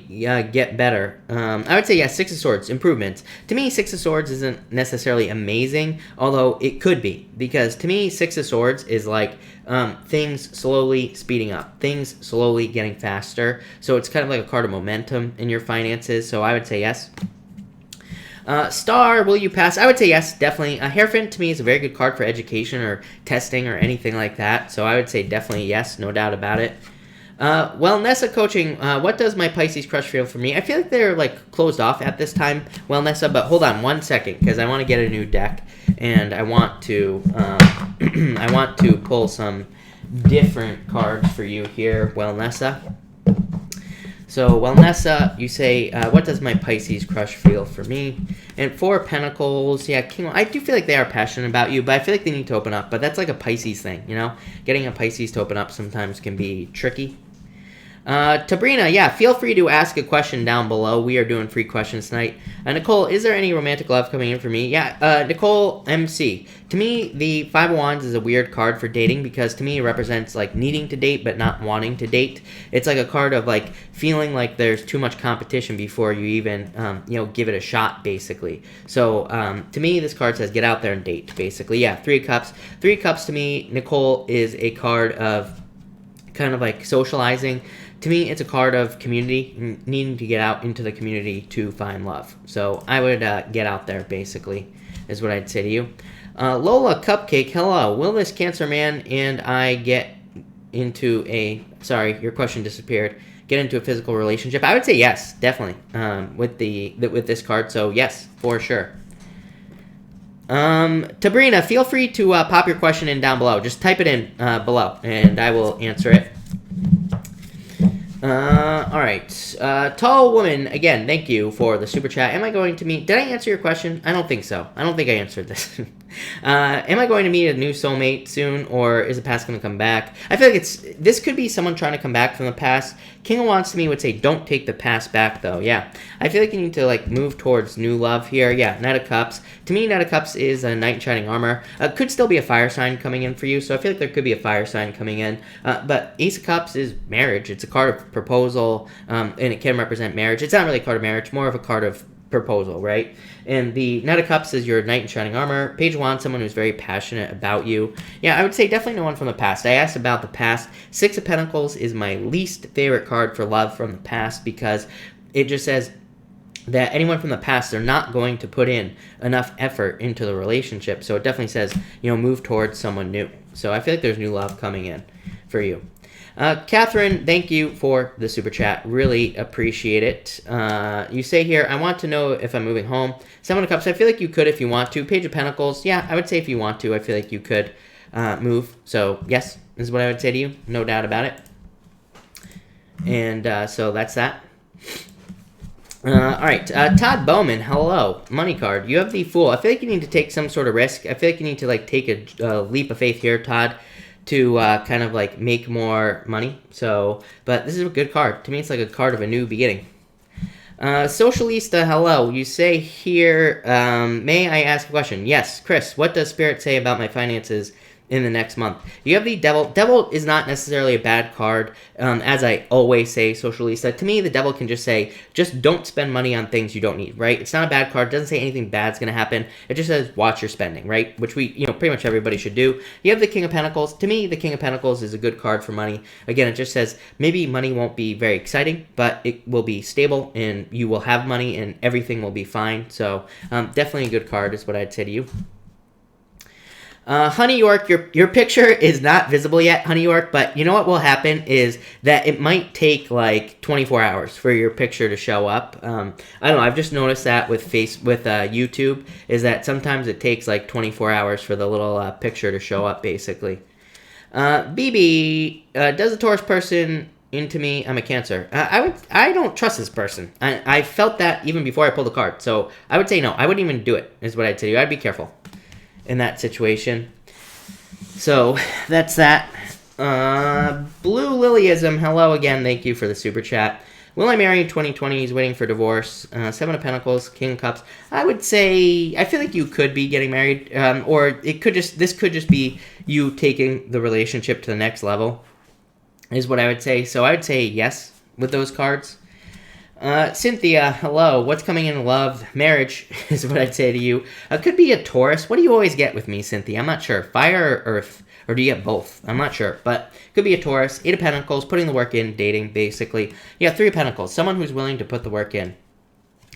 get better? I would say yes, Six of Swords, improvements. To me, Six of Swords isn't necessarily amazing, although it could be. Because to me, Six of Swords is like things slowly speeding up, things slowly getting faster. So it's kind of like a card of momentum in your finances, so I would say yes. Star, will you pass? I would say yes, definitely. Hierophant to me is a very good card for education or testing or anything like that. So I would say definitely yes, no doubt about it. Nessa coaching, what does my Pisces crush feel for me? I feel like they're like closed off at this time, Nessa, but hold on one second, because I want to get a new deck, and I want to I want to pull some different cards for you here, Wellnessa. So, Wellnessa, you say, what does my Pisces crush feel for me? And 4 of Pentacles, yeah, King, I do feel like they are passionate about you, but I feel like they need to open up. But that's like a Pisces thing, you know? Getting a Pisces to open up sometimes can be tricky. Tabrina, yeah, feel free to ask a question down below. We are doing free questions tonight. Nicole, is there any romantic love coming in for me? Yeah, Nicole MC. To me, the 5 of Wands is a weird card for dating because to me it represents like needing to date but not wanting to date. It's like a card of like feeling like there's too much competition before you even, give it a shot, basically. So, to me, this card says get out there and date, basically. Yeah, 3 of Cups. 3 of Cups to me, Nicole, is a card of kind of like socializing. To me, it's a card of community, needing to get out into the community to find love. So I would get out there, basically, is what I'd say to you. Lola Cupcake, hello. Will this Cancer man and I get into a... Sorry, your question disappeared. Get into a physical relationship? I would say yes, definitely, with this card. So yes, for sure. Tabrina, feel free to pop your question in down below. Just type it in below, and I will answer it. All right. Tall woman, again, thank you for the super chat. Am I going to meet... Did I answer your question? I don't think so. I don't think I answered this. Am I going to meet a new soulmate soon, or is the past going to come back? I feel like this could be someone trying to come back from the past. King of Wands to me would say, don't take the past back, though. Yeah. I feel like you need to, like, move towards new love here. Yeah, Knight of Cups. To me, Knight of Cups is a Knight in Shining Armor. Could still be a fire sign coming in for you, so I feel like there could be a fire sign coming in. But Ace of Cups is marriage. It's a card of proposal, and it can represent marriage. It's not really a card of marriage, more of a card of proposal, right? And the Knight of Cups is your Knight in Shining Armor. Page of Wands, someone who's very passionate about you. Yeah, I would say definitely no one from the past. I asked about the past. 6 of Pentacles is my least favorite card for love from the past because it just says that anyone from the past, they're not going to put in enough effort into the relationship. So it definitely says, move towards someone new. So I feel like there's new love coming in for you. Catherine, thank you for the super chat. Really appreciate it. You say here, I want to know if I'm moving home. 7 of Cups, I feel like you could if you want to. Page of Pentacles, yeah, I would say if you want to, I feel like you could move. So, yes, this is what I would say to you. No doubt about it. And so that's that. All right, Todd Bowman, hello. Money card, you have the Fool. I feel like you need to take some sort of risk. I feel like you need to like take a leap of faith here, Todd, to kind of like make more money. So, but this is a good card. To me, it's like a card of a new beginning. Socialista, hello. You say here, may I ask a question? Yes, Chris, what does Spirit say about my finances in the next month? You have the Devil. Devil is not necessarily a bad card. As I always say, Socialista, to me, the Devil can just say, just don't spend money on things you don't need, right? It's not a bad card. It doesn't say anything bad's going to happen. It just says, watch your spending, right? Which we, pretty much everybody should do. You have the King of Pentacles. To me, the King of Pentacles is a good card for money. Again, it just says, maybe money won't be very exciting, but it will be stable, and you will have money, and everything will be fine. So, definitely a good card is what I'd say to you. Honey York, your picture is not visible yet, Honey York, but you know what will happen is that it might take like 24 hours for your picture to show up. I don't know, I've just noticed that with YouTube, is that sometimes it takes like 24 hours for the little picture to show up, basically. BB, does a Taurus person into me? I'm a Cancer. I don't trust this person. I felt that even before I pulled the card, so I would say no. I wouldn't even do it, is what I'd say to you. I'd be careful in that situation. So that's that. Blue Lilyism, hello again. Thank you for the super chat. Will I marry in 2020? He's waiting for divorce. 7 of Pentacles, King of Cups. I would say, I feel like you could be getting married, or this could just be you taking the relationship to the next level, is what I would say. So I would say yes with those cards. Cynthia, hello. What's coming in love? Marriage is what I'd say to you. Could be a Taurus. What do you always get with me, Cynthia? I'm not sure. Fire or earth? Or do you get both? I'm not sure. But could be a Taurus. 8 of Pentacles, putting the work in, dating, basically. Yeah, 3 of Pentacles. Someone who's willing to put the work in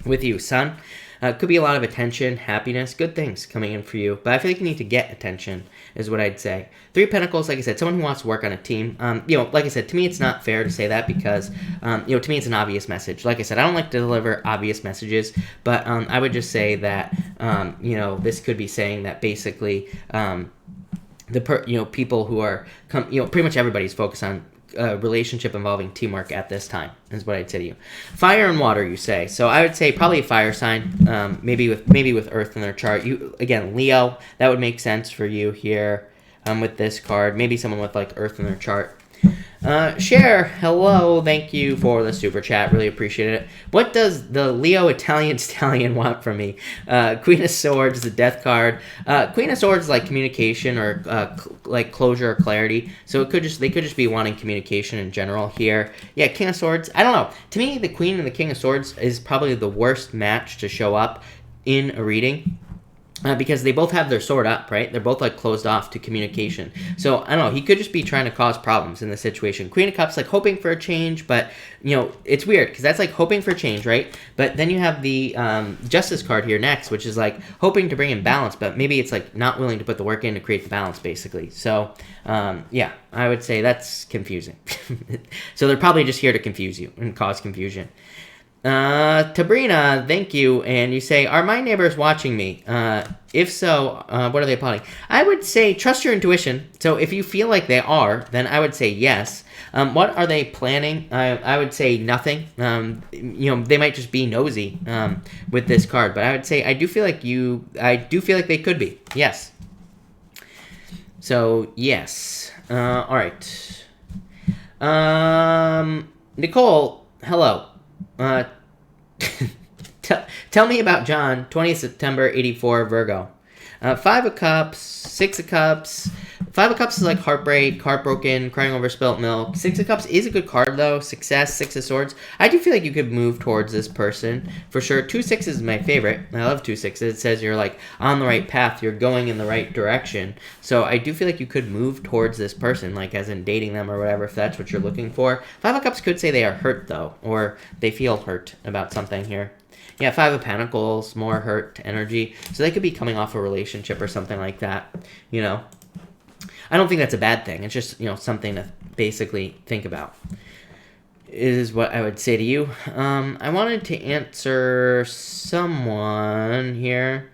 with you, Sun. Could be a lot of attention, happiness, good things coming in for you. But I feel like you need to get attention, is what I'd say. 3 of Pentacles, like I said, someone who wants to work on a team. Like I said, to me, it's not fair to say that because, to me, it's an obvious message. Like I said, I don't like to deliver obvious messages, but I would just say that, this could be saying that basically, people who are pretty much everybody's focused on relationship involving teamwork at this time is what I'd say to you. Fire and water, you say. So I would say probably a fire sign, maybe with Earth in their chart. You again, Leo, that would make sense for you here with this card. Maybe someone with like Earth in their chart. Cher, hello, thank you for the super chat, really appreciate it. What does the Leo Italian Stallion want from me? Queen of Swords, the death card. Queen of Swords is like communication or like closure or clarity, so they could just be wanting communication in general here. Yeah, King of Swords, I don't know. To me, the Queen and the King of Swords is probably the worst match to show up in a reading. Because they both have their sword up, right? They're both like closed off to communication. So I don't know. He could just be trying to cause problems in this situation. Queen of Cups like hoping for a change, but it's weird because that's like hoping for change, right? But then you have the Justice card here next, which is like hoping to bring in balance, but maybe it's like not willing to put the work in to create the balance, basically. So yeah, I would say that's confusing. So they're probably just here to confuse you and cause confusion. Tabrina, thank you, and you say, are my neighbors watching me? If so, what are they applauding? I would say trust your intuition. So if you feel like they are, then I would say yes. What are they planning? I would say nothing. They might just be nosy with this card, but I would say I do feel like they could be. Yes. So yes. All right. Nicole, hello. Tell me about John, 20th September, 84, Virgo. 5 of Cups, 6 of Cups. 5 of Cups is like heartbreak, heartbroken, crying over spilt milk. 6 of Cups is a good card, though. Success, 6 of Swords. I do feel like you could move towards this person, for sure. 2 6s is my favorite. I love 2 6s. It says you're, like, on the right path. You're going in the right direction. So I do feel like you could move towards this person, like, as in dating them or whatever, if that's what you're looking for. 5 of Cups could say they are hurt, though, or they feel hurt about something here. Yeah, 5 of Pentacles, more hurt energy. So they could be coming off a relationship or something like that, I don't think that's a bad thing. It's just, something to basically think about is what I would say to you. I wanted to answer someone here.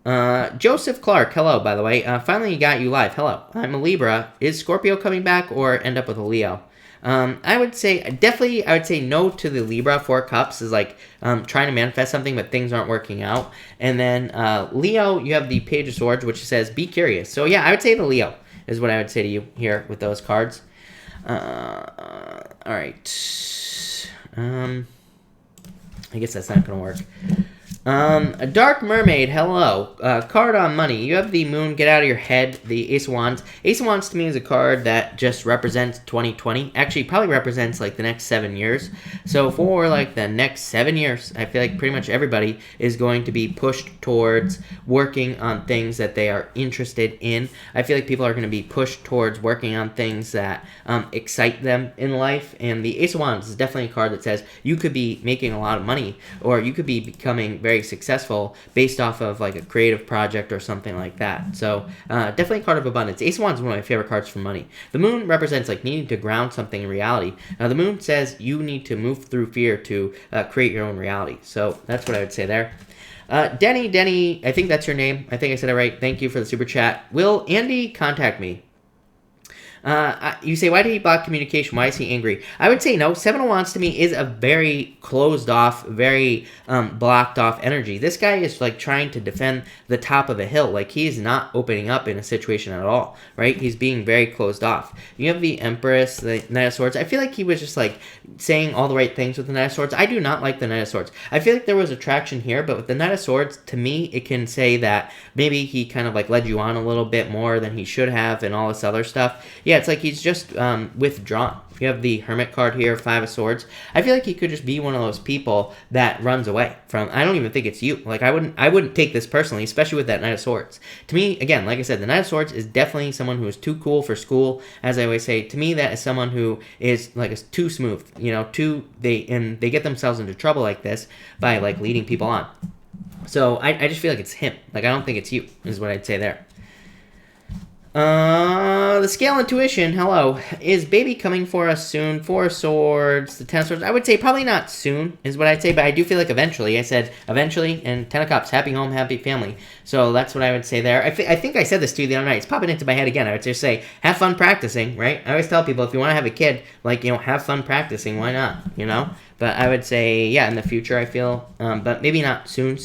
Joseph Clark, hello, by the way. Finally got you live. Hello. I'm a Libra. Is Scorpio coming back or end up with a Leo? I would say no to the Libra. 4 Cups is like trying to manifest something, but things aren't working out. And then Leo, you have the Page of Swords, which says be curious. So yeah, I would say the Leo is what I would say to you here with those cards. All right. I guess that's not going to work. A Dark Mermaid, hello. Card on money. You have the Moon, get out of your head, the Ace of Wands. Ace of Wands to me is a card that just represents 2020. Actually, probably represents like the next 7 years. So for like the next 7 years, I feel like pretty much everybody is going to be pushed towards working on things that they are interested in. I feel like people are going to be pushed towards working on things that excite them in life. And the Ace of Wands is definitely a card that says you could be making a lot of money, or you could be becoming very successful based off of like a creative project or something like that. So definitely a card of abundance. Ace of Wands is one of my favorite cards for money. The Moon represents like needing to ground something in reality. The Moon says you need to move through fear to create your own reality. So that's what I would say there. Denny, I think that's your name. I think I said it right. Thank you for the super chat. Will Andy contact me? You say, why did he block communication? Why is he angry? I would say no. 7 of Wands to me is a very closed off, very blocked off energy. This guy is like trying to defend the top of a hill. Like he is not opening up in a situation at all, right? He's being very closed off. You have the Empress, the Knight of Swords. I feel like he was just like saying all the right things with the Knight of Swords. I do not like the Knight of Swords. I feel like there was attraction here, but with the Knight of Swords, to me, it can say that maybe he kind of like led you on a little bit more than he should have and all this other stuff. Yeah, it's like he's just withdrawn. You have the Hermit card here, 5 of Swords. I feel like he could just be one of those people that runs away from. I don't even think it's you. Like I wouldn't take this personally, especially with that Knight of Swords. To me, again, like I said, the Knight of Swords is definitely someone who is too cool for school. As I always say, to me, that is someone who is like too smooth. They get themselves into trouble like this by like leading people on. So I just feel like it's him. Like I don't think it's you. Is what I'd say there. The scale intuition, hello. Is baby coming for us soon? Four of Swords, the Ten of Swords. I would say probably not soon, is what I'd say, but I do feel like eventually. I said eventually, and Ten of Cups, happy home, happy family. So that's what I would say there. I think I said this to you the other night. It's popping into my head again. I would just say, have fun practicing, right? I always tell people, if you want to have a kid, like, have fun practicing. Why not, But I would say, yeah, in the future, I feel, but maybe not soon.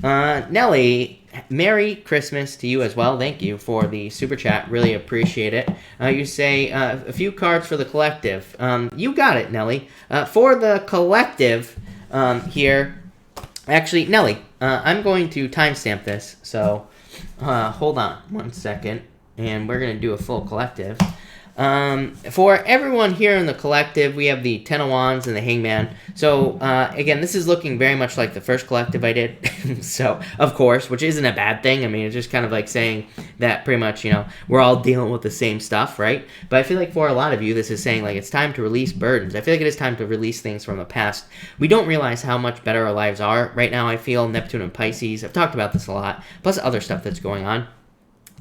Nelly, Merry Christmas to you as well. Thank you for the super chat. Really appreciate it. You say a few cards for the collective. You got it, Nelly. For the collective here, actually, Nelly, I'm going to timestamp this. So hold on 1 second, and we're going to do a full collective. For everyone here in the collective, we have the Ten of Wands and the Hangman. So, again, this is looking very much like the first collective I did. So, of course, which isn't a bad thing. I mean, it's just kind of like saying that pretty much, we're all dealing with the same stuff, right? But I feel like for a lot of you, this is saying, like, it's time to release burdens. I feel like it is time to release things from the past. We don't realize how much better our lives are right now, I feel. Neptune and Pisces. I've talked about this a lot. Plus other stuff that's going on.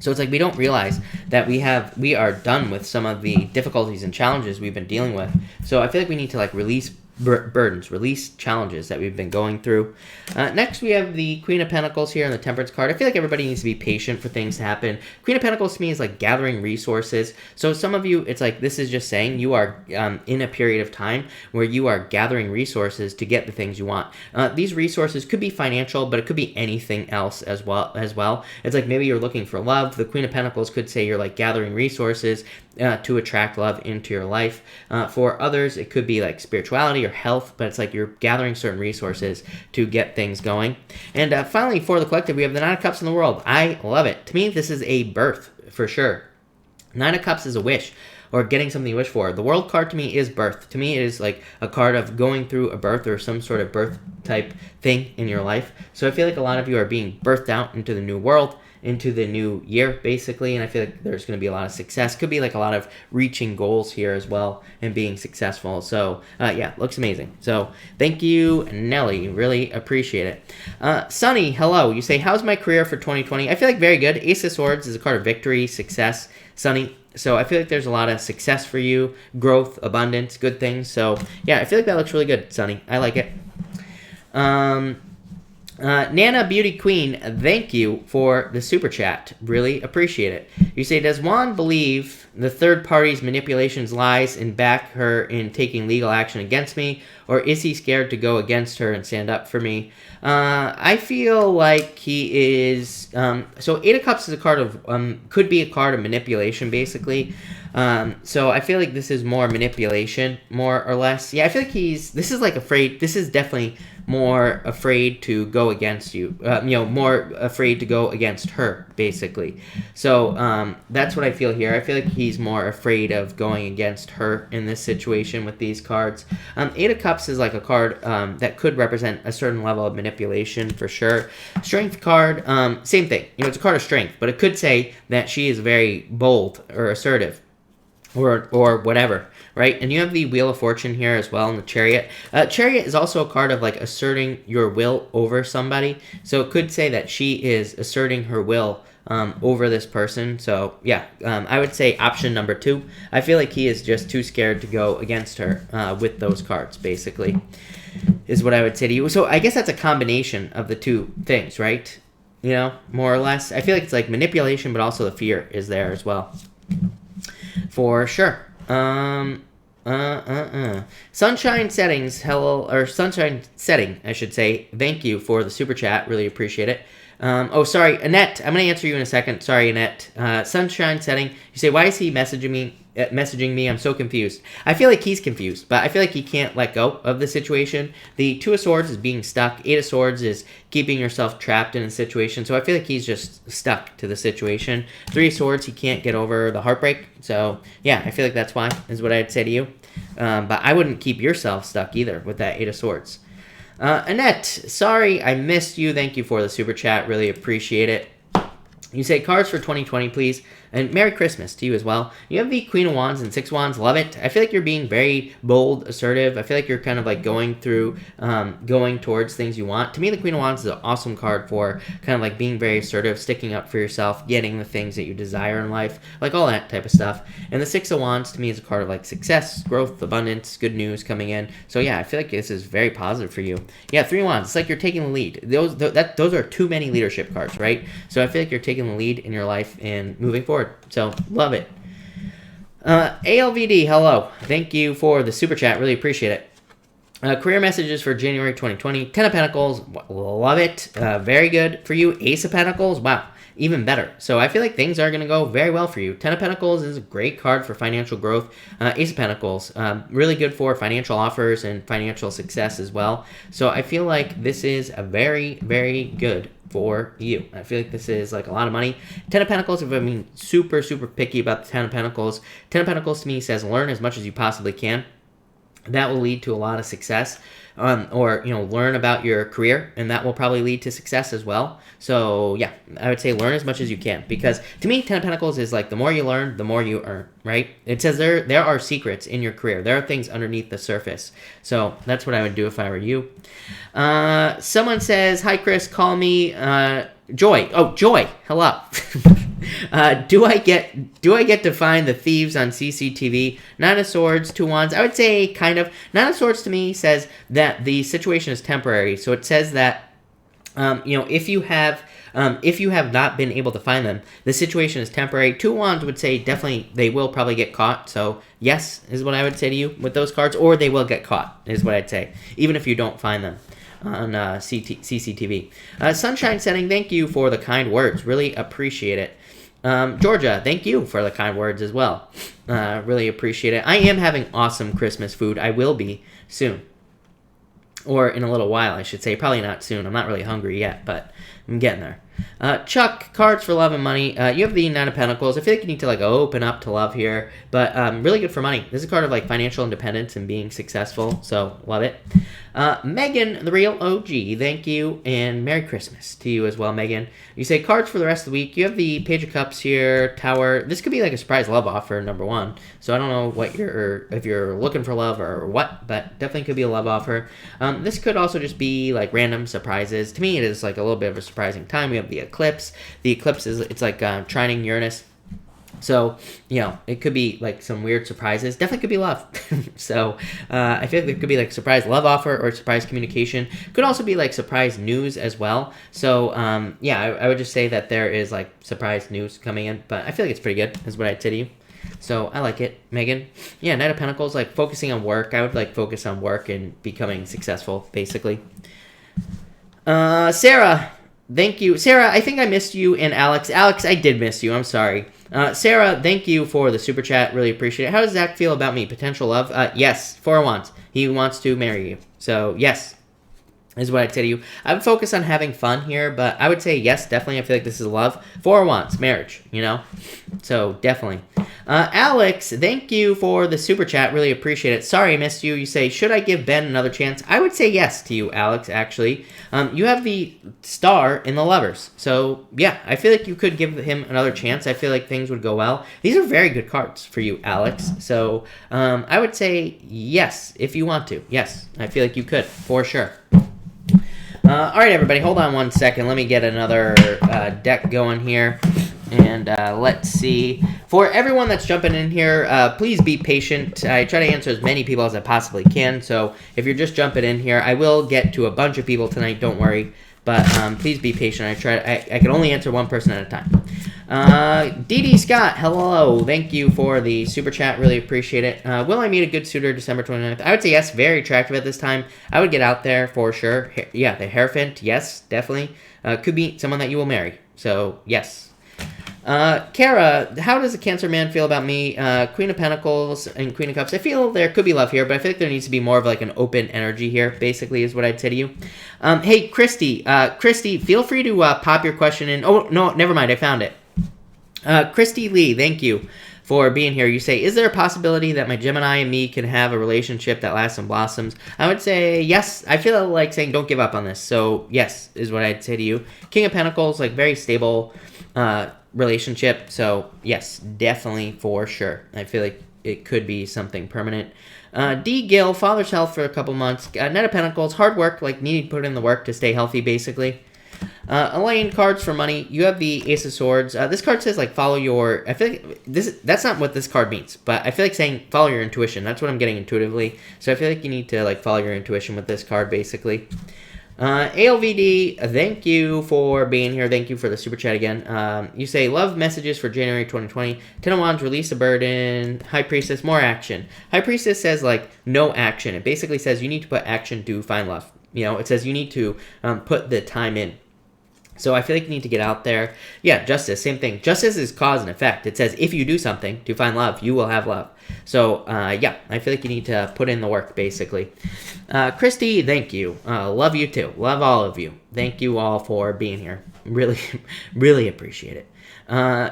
So it's like we don't realize that we are done with some of the difficulties and challenges we've been dealing with. So I feel like we need to like release burdens, release challenges that we've been going through. Next, we have the Queen of Pentacles here and the Temperance card. I feel like everybody needs to be patient for things to happen. Queen of Pentacles to me is like gathering resources. So some of you, it's like this is just saying you are in a period of time where you are gathering resources to get the things you want. These resources could be financial, but it could be anything else as well. It's like maybe you're looking for love. The Queen of Pentacles could say you're like gathering resources to attract love into your life. For others, it could be like spirituality or health, but it's like you're gathering certain resources to get things going. And finally, for the collective, we have the Nine of Cups in the world. I love it. To me, this is a birth for sure. Nine of Cups is a wish or getting something you wish for. The World card to me is birth. To me, it is like a card of going through a birth or some sort of birth type thing in your life. So I feel like a lot of you are being birthed out into the new world, into the new year, basically, and I feel like there's going to be a lot of success. Could be like a lot of reaching goals here as well and being successful. So, yeah, looks amazing. So, thank you, Nelly. Really appreciate it. Sunny, hello. You say, how's my career for 2020? I feel like very good. Ace of Swords is a card of victory, success. Sunny, so I feel like there's a lot of success for you, growth, abundance, good things. So, yeah, I feel like that looks really good, Sunny. I like it. Nana Beauty Queen, thank you for the super chat. Really appreciate it. You say, does Juan believe the third party's manipulations, lies, and back her in taking legal action against me? Or is he scared to go against her and stand up for me? I feel like he is... so Eight of Cups is a card of... could be a card of manipulation, basically. So I feel like this is more manipulation, more or less. Yeah, I feel like this is like afraid. This is definitely more afraid to go against you. More afraid to go against her, basically. So that's what I feel here. I feel like he's more afraid of going against her in this situation with these cards. Eight of Cups is like a card that could represent a certain level of manipulation for sure. Strength card, same thing. It's a card of strength, but it could say that she is very bold or assertive. Or whatever, right? And you have the Wheel of Fortune here as well in the Chariot. Chariot is also a card of like asserting your will over somebody. So it could say that she is asserting her will over this person. So yeah, I would say option number 2. I feel like he is just too scared to go against her with those cards, basically, is what I would say to you. So I guess that's a combination of the two things, right? More or less. I feel like it's like manipulation, but also the fear is there as well. For sure. Sunshine Settings, hello, or Sunshine Setting, I should say. Thank you for the super chat. Really appreciate it. Oh, sorry, Annette. I'm going to answer you in a second. Sorry, Annette. Sunshine Setting. You say, why is he messaging me? I'm so confused. I feel like he's confused, but I feel like he can't let go of the situation. The Two of Swords is being stuck. Eight of Swords is keeping yourself trapped in a situation. So I feel like he's just stuck to the situation. Three of Swords, he can't get over the heartbreak. So yeah, I feel like that's why, is what I'd say to you. But I wouldn't keep yourself stuck either with that Eight of Swords. Annette, sorry I missed you. Thank you for the super chat. Really appreciate it. You say cards for 2020, please. And Merry Christmas to you as well. You have the Queen of Wands and Six of Wands. Love it. I feel like you're being very bold, assertive. I feel like you're kind of like going towards things you want. To me, the Queen of Wands is an awesome card for kind of like being very assertive, sticking up for yourself, getting the things that you desire in life, like all that type of stuff. And the Six of Wands to me is a card of like success, growth, abundance, good news coming in. So yeah, I feel like this is very positive for you. Yeah, Three of Wands. It's like you're taking the lead. Those are too many leadership cards, right? So I feel like you're taking the lead in your life and moving forward. So love it. ALVD, hello. Thank you for the super chat. Really appreciate it. Career messages for January 2020. 10 of Pentacles. Love it. Very good for you. Ace of Pentacles. Wow. Even better. So I feel like things are going to go very well for you. 10 of Pentacles is a great card for financial growth. Ace of Pentacles, really good for financial offers and financial success as well. So I feel like this is a very, very good for you. I feel like this is like a lot of money. 10 of Pentacles, if I'm being super, super picky about the 10 of Pentacles, 10 of Pentacles to me says learn as much as you possibly can. That will lead to a lot of success. Or learn about your career, and that will probably lead to success as well. So yeah, I would say learn as much as you can, because to me 10 of Pentacles is like the more you learn, the more you earn, right? It says there are secrets in your career. There are things underneath the surface. So that's what I would do if I were you. Someone says, hi Chris, call me Joy. Oh, Joy, hello. Do I get to find the thieves on CCTV? Nine of Swords, Two Wands. I would say kind of. Nine of Swords to me says that the situation is temporary. So it says that if you have not been able to find them, the situation is temporary. Two Wands would say definitely they will probably get caught. So yes is what I would say to you with those cards, or they will get caught is what I'd say, even if you don't find them on CCTV. Sunshine Setting, thank you for the kind words. Really appreciate it. Georgia, thank you for the kind words as well. Really appreciate it. I am having awesome Christmas food. I will be soon. Or in a little while, I should say. Probably not soon. I'm not really hungry yet, but I'm getting there. Chuck, cards for love and money. You have the Nine of Pentacles. I feel like you need to open up to love here, but really good for money. This is a card of financial independence and being successful, so love it. Megan, the real OG, thank you, and Merry Christmas to you as well, Megan. You say cards for the rest of the week. You have the Page of Cups here, Tower. This could be a surprise love offer, number one. So I don't know if you're looking for love or what, but definitely could be a love offer. This could also just be random surprises. To me, it is a little bit of a surprising time. We have the eclipse. The eclipse it's trining Uranus. So, it could be some weird surprises. Definitely could be love. So, I feel like there could be surprise love offer or surprise communication. Could also be surprise news as well. So, I would just say that there is surprise news coming in. But I feel like it's pretty good, is what I'd say to you. So, I like it, Megan. Yeah, Knight of Pentacles, focusing on work. I would focus on work and becoming successful, basically. Sarah, thank you. Sarah, I think I missed you, and Alex. Alex, I did miss you. I'm sorry. Sarah, thank you for the super chat. Really appreciate it. How does Zach feel about me? Potential love? Yes. Four of Wands. He wants to marry you. So, yes, is what I'd say to you. I would focus on having fun here, but I would say yes, definitely. I feel like this is love. Four of Wands. Marriage, So, definitely. Alex, thank you for the super chat. Really appreciate it. Sorry I missed you. You say, should I give Ben another chance? I would say yes to you, Alex, actually. You have the star in the Lovers. So, yeah, I feel like you could give him another chance. I feel like things would go well. These are very good cards for you, Alex. So, I would say yes, if you want to. Yes, I feel like you could, for sure. All right, everybody, hold on one second. Let me get another deck going here. And let's see. For everyone that's jumping in here, please be patient. I try to answer as many people as I possibly can. So if you're just jumping in here, I will get to a bunch of people tonight. Don't worry. But please be patient. I can only answer one person at a time. DD Scott, hello. Thank you for the super chat. Really appreciate it. Will I meet a good suitor December 29th? I would say yes. Very attractive at this time. I would get out there for sure. Yeah, the Hierophant. Yes, definitely. Could be someone that you will marry. So, yes. Kara, how does a Cancer man feel about me? Queen of Pentacles and Queen of Cups. I feel there could be love here, but I feel like there needs to be more of an open energy here, basically, is what I'd say to you. Hey, Christy. Christy, feel free to pop your question in. Oh, no, never mind. I found it. Christy Lee, thank you for being here. You say, is there a possibility that my Gemini and me can have a relationship that lasts and blossoms? I would say yes. I feel like saying don't give up on this. So, yes, is what I'd say to you. King of Pentacles, very stable, relationship. So yes, definitely for sure. I feel like it could be something permanent. D. Gill, father's health for a couple months. Knight of Pentacles, hard work, like needing to put in the work to stay healthy, basically. Elaine, cards for money. You have the Ace of Swords. This card says like follow your. I feel like that's not what this card means, but I feel like saying follow your intuition. That's what I'm getting intuitively. So I feel like you need to like follow your intuition with this card, basically. ALVD, thank you for being here. Thank you for the super chat again. You say, love messages for January 2020. Ten of Wands, release a burden. High Priestess, more action. High Priestess says, like, no action. It basically says you need to put action to find love. You know, it says you need to put the time in. So I feel like you need to get out there. Yeah, justice, same thing. Justice is cause and effect. It says if you do something to find love, you will have love. So, yeah, I feel like you need to put in the work, basically. Christy, thank you. Love you too. Love all of you. Thank you all for being here. Really, really appreciate it.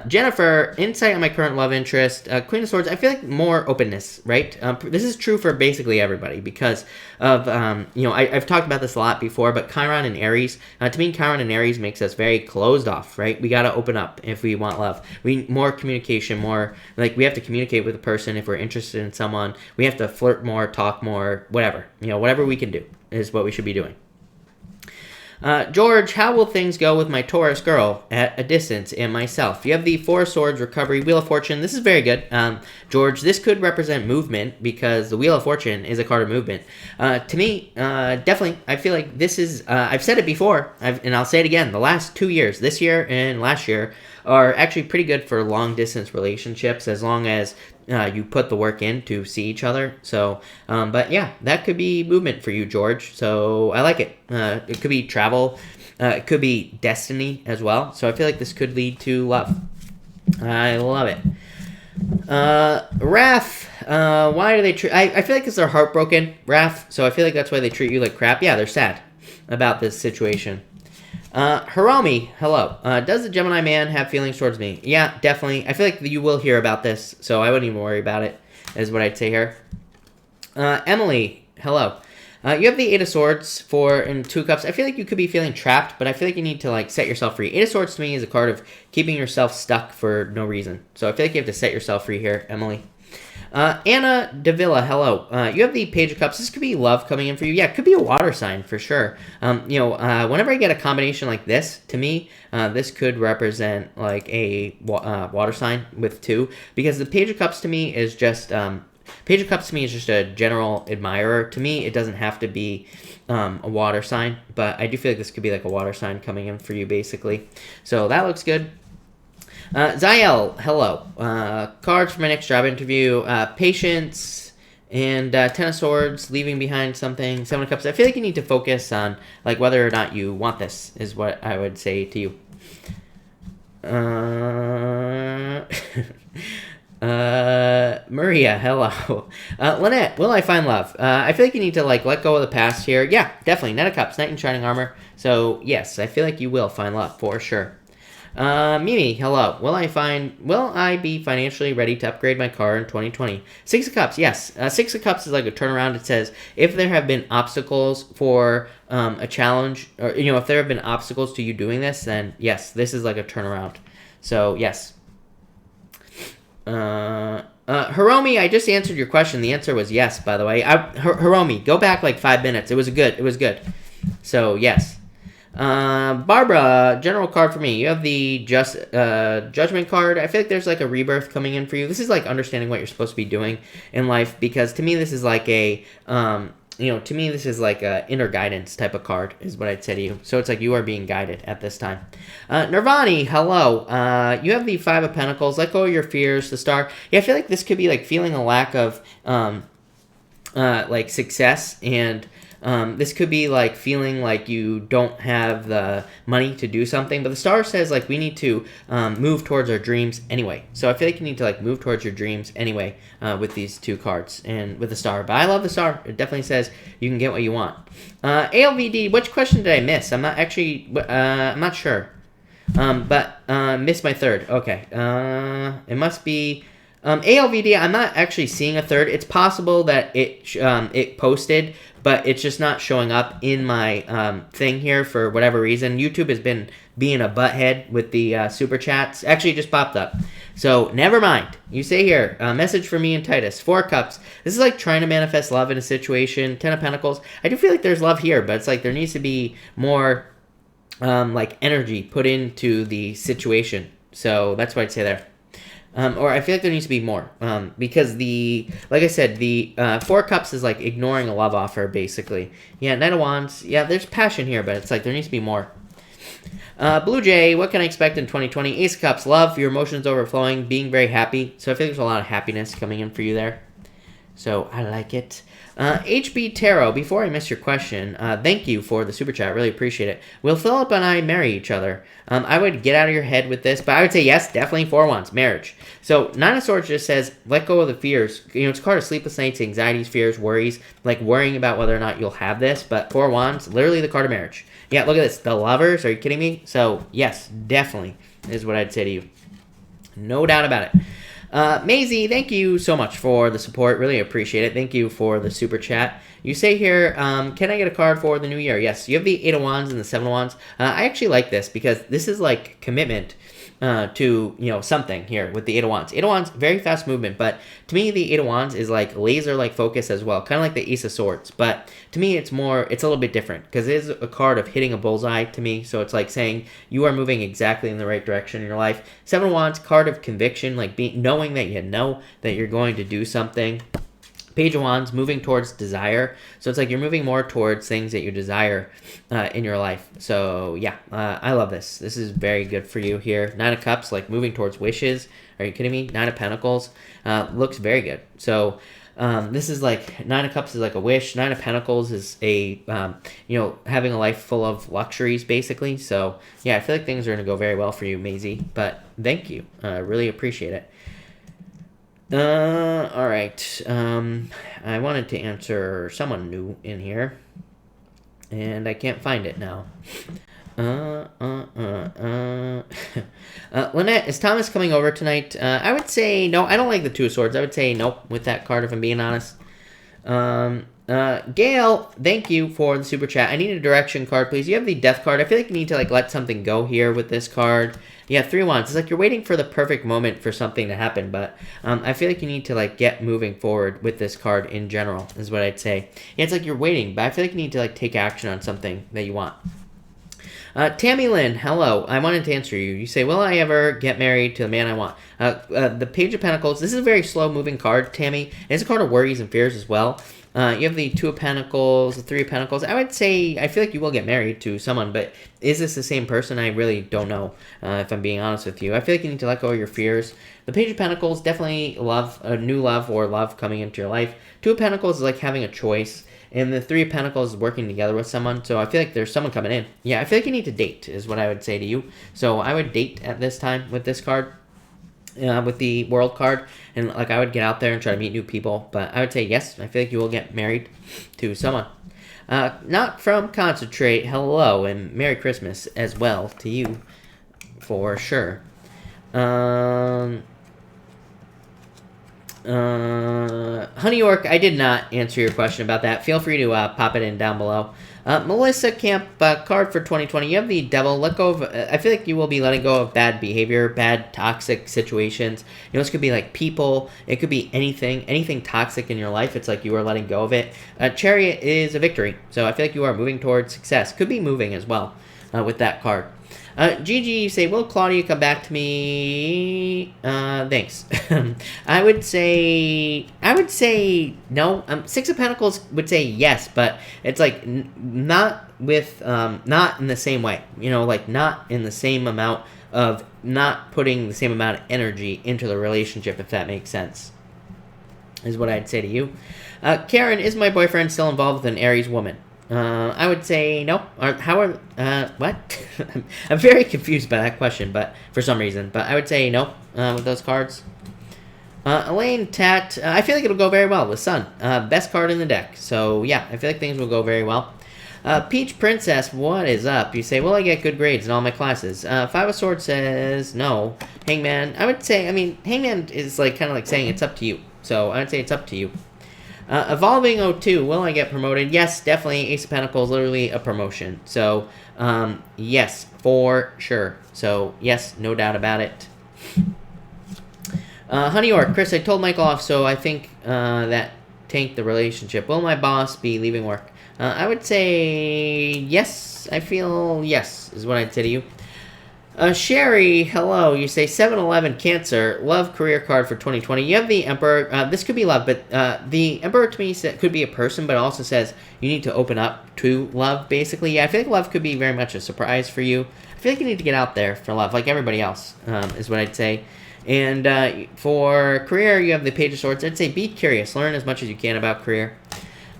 Jennifer, insight on my current love interest. Queen of Swords, I feel like more openness, right? This is true for basically everybody because of, you know, I've talked about this a lot before, but Chiron and Aries, to me, Chiron and Aries makes us very closed off, right? We got to open up if we want love. We need more communication, more, like, we have to communicate with a person if we're interested in someone. We have to flirt more, talk more, whatever. You know, whatever we can do is what we should be doing. George, how will things go with my Taurus girl at a distance and myself? You have the Four of Swords, Recovery, Wheel of Fortune. This is very good. George, this could represent movement because the Wheel of Fortune is a card of movement. To me, definitely, I feel like this is, I've said it before, and I'll say it again, the last 2 years, this year and last year, are actually pretty good for long-distance relationships as long as you put the work in to see each other. So, but yeah, that could be movement for you, George. So I like it. It could be travel. It could be destiny as well. So I feel like this could lead to love. I love it. Raph, why do they treat... I feel like because they're heartbroken, Raph. So I feel like that's why they treat you like crap. Yeah, they're sad about this situation. Hiromi, hello. Does the Gemini man have feelings towards me? Yeah, definitely. I feel like you will hear about this, so I wouldn't even worry about it, is what I'd say here. Emily, hello. You have the Eight of Swords in Two Cups. I feel like you could be feeling trapped, but I feel like you need to, like, set yourself free. Eight of Swords to me is a card of keeping yourself stuck for no reason. So I feel like you have to set yourself free here, Emily. Anna Davila, hello. You have the Page of Cups. This could be love coming in for you. Yeah, it could be a water sign for sure. You know, whenever I get a combination like this, to me, this could represent like a water sign with two, because the Page of Cups to me is just Page of Cups to me is just a general admirer. To me, it doesn't have to be a water sign, but I do feel like this could be like a water sign coming in for you, basically. So that looks good. Zael, hello. Cards for my next job interview. Patience and Ten of Swords, leaving behind something. Seven of Cups. I feel like you need to focus on like whether or not you want this is what I would say to you. Maria, hello. Lynette, will I find love? I feel like you need to like let go of the past here. Yeah, definitely. Knight of Cups, Knight in Shining Armor. So yes, I feel like you will find love for sure. Mimi, hello. Will I be financially ready to upgrade my car in 2020? Six of Cups, yes. Six of Cups is like a turnaround. It says if there have been obstacles for a challenge, or you know, if there have been obstacles to you doing this, then yes, this is like a turnaround. So yes. Hiromi, I just answered your question. The answer was yes, by the way. Hiromi, go back like 5 minutes. It was good. So yes. Barbara, general card for me. You have the judgment card. I feel like there's like a rebirth coming in for you. This is like understanding what you're supposed to be doing in life, because to me this is like a inner guidance type of card is what I'd say to you. So it's like you are being guided at this time. Nirvani, hello. You have the Five of Pentacles. Let go of your fears. The Star. Yeah, I feel like this could be like feeling a lack of like success, and this could be like feeling like you don't have the money to do something, but the Star says like we need to move towards our dreams anyway. So I feel like you need to like move towards your dreams anyway with these two cards and with the Star. But I love the Star. It definitely says you can get what you want. ALVD, which question did I miss? I'm not actually, I'm not sure. But missed my third. Okay. It must be ALVD, I'm not actually seeing a third. It's possible that it posted, but it's just not showing up in my thing here for whatever reason. YouTube has been being a butthead with the super chats. Actually, it just popped up. So, never mind. You say here, message for me and Titus. 4 cups. This is like trying to manifest love in a situation. 10 of Pentacles. I do feel like there's love here, but it's like there needs to be more like energy put into the situation. So, that's what I'd say there. Or I feel like there needs to be more, because like I said, the 4 cups is like ignoring a love offer, basically. Yeah, Knight of Wands, yeah, there's passion here, but it's like there needs to be more. Blue Jay, what can I expect in 2020? Ace of Cups, love, your emotions overflowing, being very happy. So I feel like there's a lot of happiness coming in for you there. So I like it. HB Tarot, before I miss your question, thank you for the super chat. Really appreciate it. Will Philip and I marry each other? I would get out of your head with this, but I would say yes, definitely 4 wands, marriage. So 9 of Swords just says, let go of the fears. You know, it's a card of sleepless nights, anxieties, fears, worries, like worrying about whether or not you'll have this, but 4 wands, literally the card of marriage. Yeah, look at this. The Lovers, are you kidding me? So yes, definitely is what I'd say to you. No doubt about it. Maisie, thank you so much for the support. Really appreciate it. Thank you for the super chat. You say here, can I get a card for the new year? Yes, you have the 8 of Wands and the 7 of Wands. I actually like this because this is like commitment to, you know, something here with the 8 of Wands. 8 of Wands, very fast movement, but to me, the 8 of Wands is like laser-like focus as well, kind of like the Ace of Swords. But to me, it's a little bit different because it is a card of hitting a bullseye to me. So it's like saying you are moving exactly in the right direction in your life. 7 of Wands, card of conviction, like knowing that you know that you're going to do something. Page of Wands, moving towards desire. So it's like you're moving more towards things that you desire in your life. So yeah, I love this. This is very good for you here. 9 of Cups, like moving towards wishes. Are you kidding me? 9 of Pentacles looks very good. So this is like 9 of Cups is like a wish. 9 of Pentacles is a, you know, having a life full of luxuries, basically. So yeah, I feel like things are going to go very well for you, Maisie. But thank you. Really appreciate it. All right. I wanted to answer someone new in here, and I can't find it now. Lynette, is Thomas coming over tonight? I would say no. I don't like the 2 of Swords. I would say nope with that card, if I'm being honest. Gail, thank you for the super chat. I need a direction card, please. You have the Death card. I feel like you need to like let something go here with this card. Yeah, 3 wands. It's like you're waiting for the perfect moment for something to happen, but I feel like you need to like get moving forward with this card in general, is what I'd say. Yeah, it's like you're waiting, but I feel like you need to like take action on something that you want. Tammy Lynn, hello. I wanted to answer you. You say, will I ever get married to the man I want? The Page of Pentacles. This is a very slow-moving card, Tammy. It's a card of worries and fears as well. You have the 2 of Pentacles, the 3 of Pentacles. I would say, I feel like you will get married to someone, but is this the same person? I really don't know, if I'm being honest with you. I feel like you need to let go of your fears. The Page of Pentacles, definitely love, a new love or love coming into your life. 2 of Pentacles is like having a choice. And the 3 of Pentacles is working together with someone. So I feel like there's someone coming in. Yeah, I feel like you need to date is what I would say to you. So I would date at this time with this card. With the World card. And like I would get out there and try to meet new people. But I would say yes, I feel like you will get married to someone. Not from Concentrate. Hello and Merry Christmas as well to you. For sure. Honey York, I did not answer your question about that. Feel free to pop it in down below. Melissa Camp, card for 2020. You have the Devil. Let go of. I feel like you will be letting go of bad behavior, bad toxic situations. You know, this could be like people. It could be anything toxic in your life. It's like you are letting go of it. Chariot is a victory, so I feel like you are moving towards success. Could be moving as well with that card. Gigi, you say, will Claudia come back to me? Thanks. I would say no. 6 of Pentacles would say yes, but it's like not with, not in the same way. You know, like not in the same amount of, not putting the same amount of energy into the relationship, if that makes sense, is what I'd say to you. Karen, is my boyfriend still involved with an Aries woman? I would say no. What? I'm very confused by that question, but for some reason. But I would say no with those cards. Elaine Tat, I feel like it'll go very well with Sun. Best card in the deck. So yeah, I feel like things will go very well. Peach Princess, what is up? You say, will I get good grades in all my classes? Five of Swords says no. Hangman, I would say, I mean, Hangman is like kind of like saying it's up to you. So I would say it's up to you. Evolving 02, will I get promoted? Yes, definitely. Ace of Pentacles, literally a promotion. So, yes, for sure. So, yes, no doubt about it. Honey Orc, Chris, I told Michael off, so I think that tanked the relationship. Will my boss be leaving work? I would say yes. I feel yes is what I'd say to you. Sherry, hello. You say 7-11 Cancer, love career card for 2020. You have the Emperor. This could be love, but the Emperor to me could be a person, but it also says you need to open up to love, basically. Yeah, I feel like love could be very much a surprise for you. I feel like you need to get out there for love, like everybody else, is what I'd say. And for career, you have the Page of Swords. I'd say be curious. Learn as much as you can about career.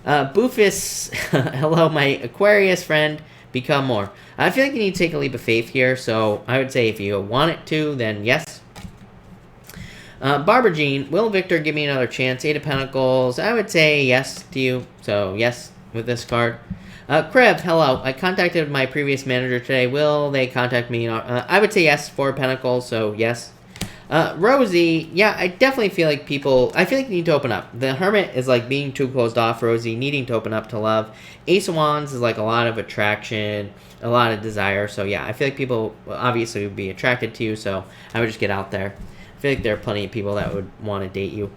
Boofus, hello, my Aquarius friend. Become more. I feel like you need to take a leap of faith here, so I would say if you want it to, then yes. Barbara Jean, will Victor give me another chance? 8 of Pentacles. I would say yes to you, so yes with this card. Krev, hello. I contacted my previous manager today. Will they contact me? I would say yes, 4 of Pentacles, so yes. Rosie, yeah, I definitely feel like I feel like you need to open up. The Hermit is like being too closed off, Rosie, needing to open up to love. Ace of Wands is like a lot of attraction, a lot of desire. So yeah, I feel like people obviously would be attracted to you, so I would just get out there. I feel like there are plenty of people that would want to date you.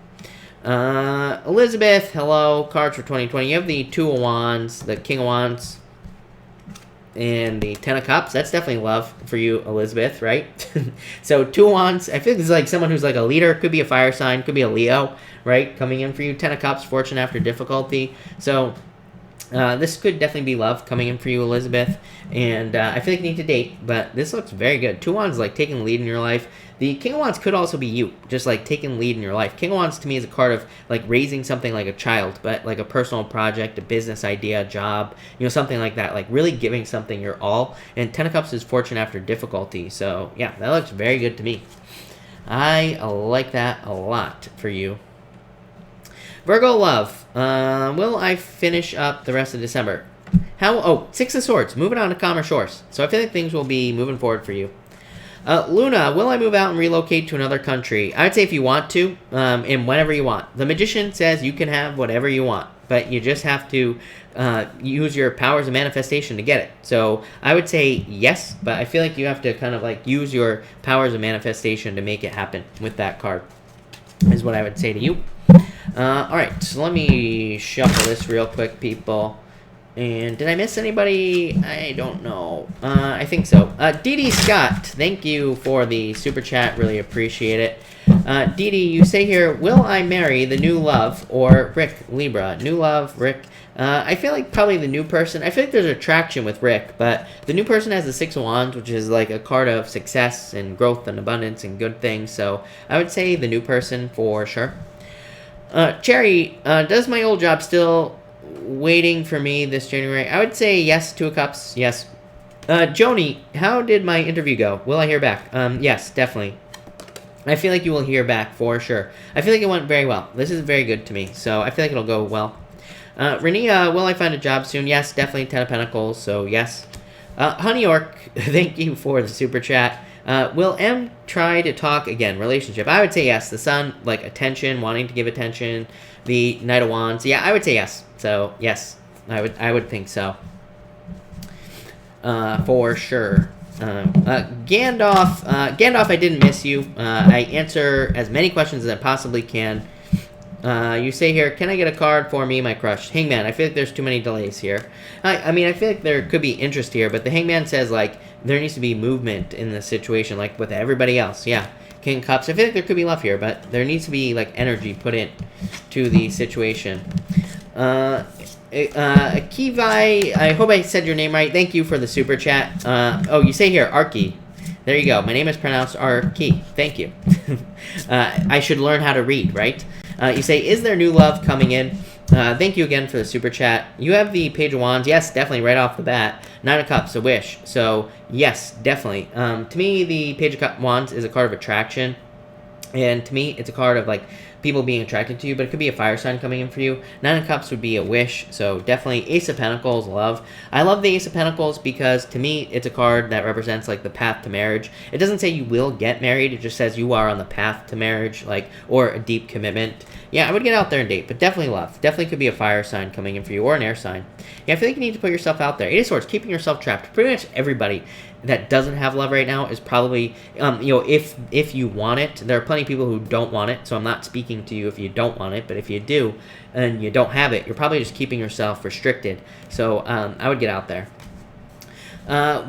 Elizabeth, hello, cards for 2020. You have the 2 of Wands, the King of Wands, and the 10 of Cups. That's definitely love for you, Elizabeth, right? So 2 of Wands. I feel like this is like someone who's like a leader. Could be a fire sign. Could be a Leo, right? Coming in for you. 10 of Cups, fortune after difficulty. So this could definitely be love coming in for you, Elizabeth. And I feel like you need to date, but this looks very good. 2 of Wands is like taking the lead in your life. The King of Wands could also be you, just like taking the lead in your life. King of Wands to me is a card of like raising something like a child, but like a personal project, a business idea, a job, you know, something like that. Like really giving something your all. And 10 of Cups is fortune after difficulty. So yeah, that looks very good to me. I like that a lot for you. Virgo love. Will I finish up the rest of December? Oh, 6 of Swords. Moving on to calmer shores. So I feel like things will be moving forward for you. Luna, will I move out and relocate to another country? I would say if you want to, and whenever you want. The Magician says you can have whatever you want, but you just have to use your powers of manifestation to get it. So I would say yes, but I feel like you have to kind of like use your powers of manifestation to make it happen with that card, is what I would say to you. Alright, so let me shuffle this real quick, people. And did I miss anybody? I don't know. I think so. Dee Scott, thank you for the super chat. Really appreciate it. Dee, you say here, will I marry the new love or Rick Libra? New love, Rick. I feel like probably the new person. I feel like there's attraction with Rick, but the new person has the 6 of Wands, which is like a card of success and growth and abundance and good things. So I would say the new person for sure. Cherry, does my old job still waiting for me this January? I would say yes, 2 of Cups, yes. Joni, how did my interview go? Will I hear back? Yes, definitely. I feel like you will hear back for sure. I feel like it went very well. This is very good to me, so I feel like it'll go well. Renia, will I find a job soon? Yes, definitely 10 of Pentacles, so yes. Honey Orc, thank you for the super chat. Will M try to talk again? Relationship. I would say yes. The Sun, like attention, wanting to give attention. The Knight of Wands. Yeah, I would say yes. So yes, I would think so. For sure. Gandalf, I didn't miss you. I answer as many questions as I possibly can. You say here, can I get a card for me, my crush? Hangman, I feel like there's too many delays here. I mean, I feel like there could be interest here, but the Hangman says, like, there needs to be movement in the situation, like with everybody else. Yeah, King of Cups. I feel like there could be love here, but there needs to be, like, energy put in to the situation. Kivai, I hope I said your name right. Thank you for the super chat. Oh, you say here, Arki. There you go. My name is pronounced Arki. Thank you. I should learn how to read, right? You say, is there new love coming in? Thank you again for the super chat. You have the Page of Wands. Yes, definitely, right off the bat. 9 of Cups, a wish. So, yes, definitely. To me, the Page of Wands is a card of attraction. And to me, it's a card of, like, people being attracted to you, but it could be a fire sign coming in for you. Nine of Cups would be a wish, so definitely Ace of Pentacles, love. I love the Ace of Pentacles because to me, it's a card that represents like the path to marriage. It doesn't say you will get married, it just says you are on the path to marriage, like, or a deep commitment. Yeah, I would get out there and date, but definitely love. Definitely could be a fire sign coming in for you, or an air sign. Yeah, I feel like you need to put yourself out there. Eight of Swords, keeping yourself trapped. Pretty much everybody that doesn't have love right now is probably, if you want it. There are plenty of people who don't want it, so I'm not speaking to you if you don't want it, but if you do and you don't have it, you're probably just keeping yourself restricted. So I would get out there.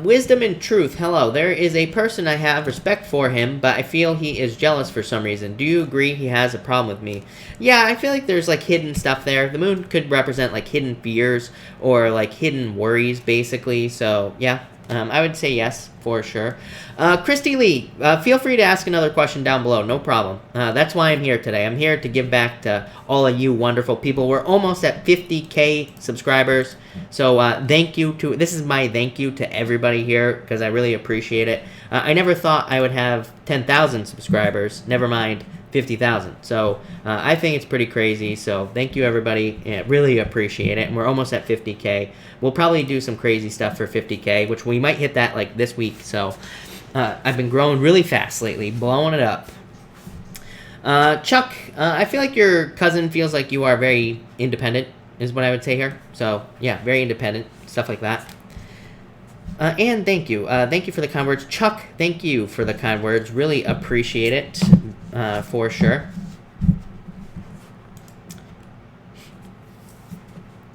Wisdom and Truth, hello. There is a person I have respect for him, but I feel he is jealous for some reason. Do you agree he has a problem with me? Yeah, I feel like there's like hidden stuff there. The moon could represent like hidden fears or like hidden worries, basically. So yeah, I would say yes, for sure. Christy Lee, feel free to ask another question down below. No problem. That's why I'm here today. I'm here to give back to all of you wonderful people. We're almost at 50K subscribers. So thank you to, this is my thank you to everybody here because I really appreciate it. I never thought I would have 10,000 subscribers, never mind 50,000. So I think it's pretty crazy. So thank you, everybody. Yeah, really appreciate it. And we're almost at 50K. We'll probably do some crazy stuff for 50K, which we might hit that like this week. So I've been growing really fast lately, blowing it up. Chuck, I feel like your cousin feels like you are very independent, is what I would say here. So yeah, very independent, stuff like that. And thank you. Thank you for the kind words. Chuck, thank you for the kind words. Really appreciate it, for sure.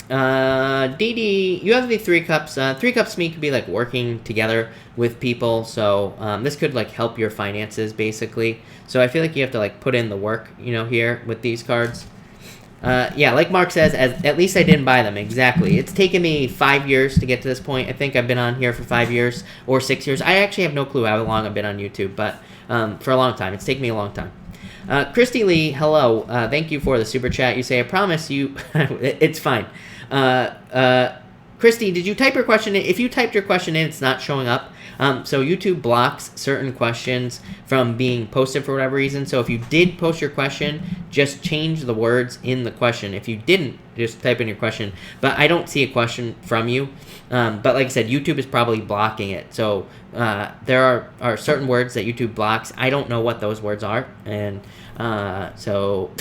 Dee Dee, you have the Three Cups. Three Cups to me could be like working together with people. So this could like help your finances, basically. So I feel like you have to like put in the work, here with these cards. Yeah, like Mark says, at least I didn't buy them. Exactly. It's taken me 5 years to get to this point. I think I've been on here for 5 years or 6 years. I actually have no clue how long I've been on YouTube, but for a long time. It's taken me a long time. Christy Lee, hello. Thank you for the super chat. You say, I promise you... it's fine. Christy, did you type your question in? If you typed your question in, it's not showing up. So YouTube blocks certain questions from being posted for whatever reason. So if you did post your question, just change the words in the question. If you didn't, just type in your question. But I don't see a question from you. But like I said, YouTube is probably blocking it. So there are certain words that YouTube blocks. I don't know what those words are. And so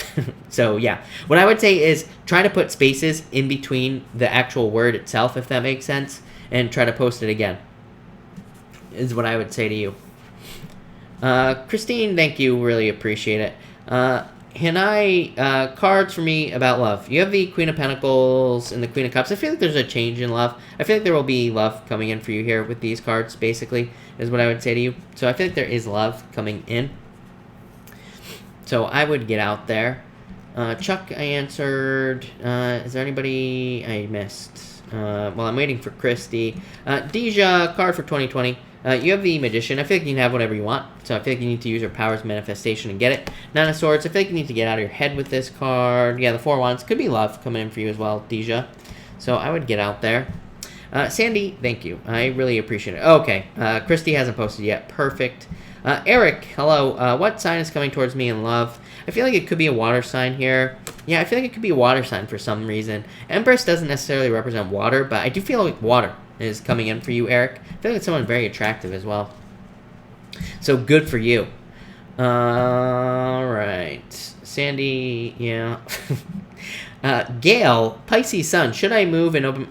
yeah. What I would say is try to put spaces in between the actual word itself, if that makes sense, and try to post it again. Is what I would say to you. Christine, thank you. Really appreciate it. Hanai, cards for me about love. You have the Queen of Pentacles and the Queen of Cups. I feel like there's a change in love. I feel like there will be love coming in for you here with these cards, basically, is what I would say to you. So I feel like there is love coming in. So I would get out there. Chuck, I answered. Is there anybody I missed? Well, I'm waiting for Christy. Deja, card for 2020. You have the Magician. I feel like you can have whatever you want. So I feel like you need to use your powers manifestation and get it. Nine of Swords. I feel like you need to get out of your head with this card. Yeah, the Four of Wands. Could be love coming in for you as well, Deja. So I would get out there. Sandy, thank you. I really appreciate it. Okay. Christy hasn't posted yet. Perfect. Eric, hello. What sign is coming towards me in love? I feel like it could be a water sign here. Yeah, I feel like it could be a water sign for some reason. Empress doesn't necessarily represent water, but I do feel like water is coming in for you, Eric. I feel like it's someone very attractive as well. So good for you. All right. Sandy, yeah. Gail, Pisces Sun, should I move and open...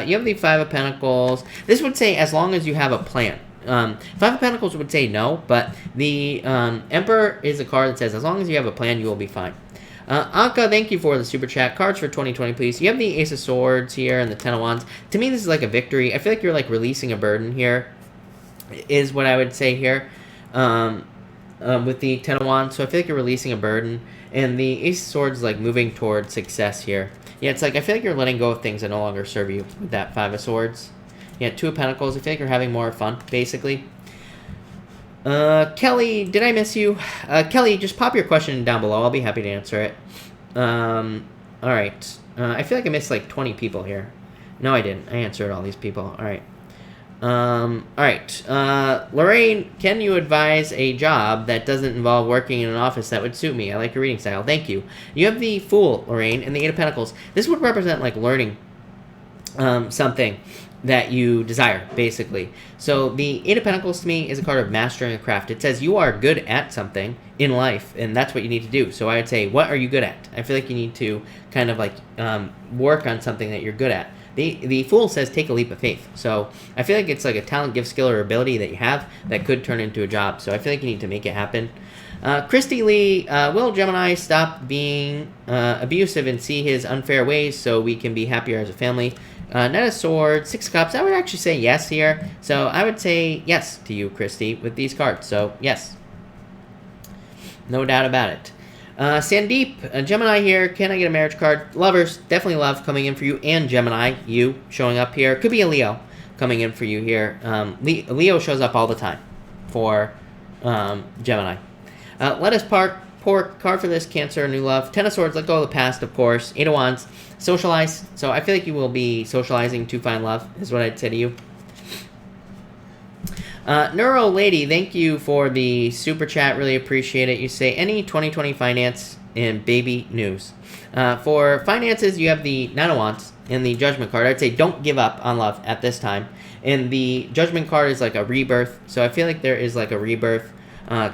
you have the Five of Pentacles. This would say as long as you have a plan. Five of Pentacles would say no, but the Emperor is a card that says as long as you have a plan, you will be fine. Anka, thank you for the super chat. Cards for 2020, please. You have the Ace of Swords here and the Ten of Wands. To me, this is like a victory. I feel like you're like releasing a burden here, is what I would say here, with the Ten of Wands. So I feel like you're releasing a burden, and the Ace of Swords is like moving towards success here. Yeah, it's like I feel like you're letting go of things that no longer serve you with that Five of Swords. Yeah, Two of Pentacles. I feel like you're having more fun, basically. Kelly, did I miss you? Kelly, just pop your question down below. I'll be happy to answer it. Alright. I feel like I missed like 20 people here. No, I didn't. I answered all these people. Alright. All right. Lorraine, can you advise a job that doesn't involve working in an office that would suit me? I like your reading style. Thank you. You have the Fool, Lorraine, and the Eight of Pentacles. This would represent like learning something that you desire, basically. So the Eight of Pentacles to me is a card of mastering a craft. It says you are good at something in life, and that's what you need to do. So I would say, what are you good at? I feel like you need to kind of like work on something that you're good at. The Fool says take a leap of faith. So I feel like it's like a talent, gift, skill, or ability that you have that could turn into a job. So I feel like you need to make it happen. Christy Lee, will Gemini stop being abusive and see his unfair ways so we can be happier as a family? Knight of Swords, Six of Cups. I would actually say yes here. So I would say yes to you, Christy, with these cards. So yes. No doubt about it. Sandeep, Gemini here. Can I get a marriage card? Lovers, definitely love coming in for you. And Gemini, you showing up here. Could be a Leo coming in for you here. Leo shows up all the time for Gemini. Let us pour card for this, Cancer, new love. Ten of Swords, let go of the past, of course. Eight of Wands, socialize. So I feel like you will be socializing to find love, is what I'd say to you. Neuro Lady, thank you for the super chat. Really appreciate it. You say any 2020 finance and baby news. For finances, you have the Nine of Wands and the Judgment card. I'd say don't give up on love at this time. And the Judgment card is like a rebirth. So I feel like there is like a rebirth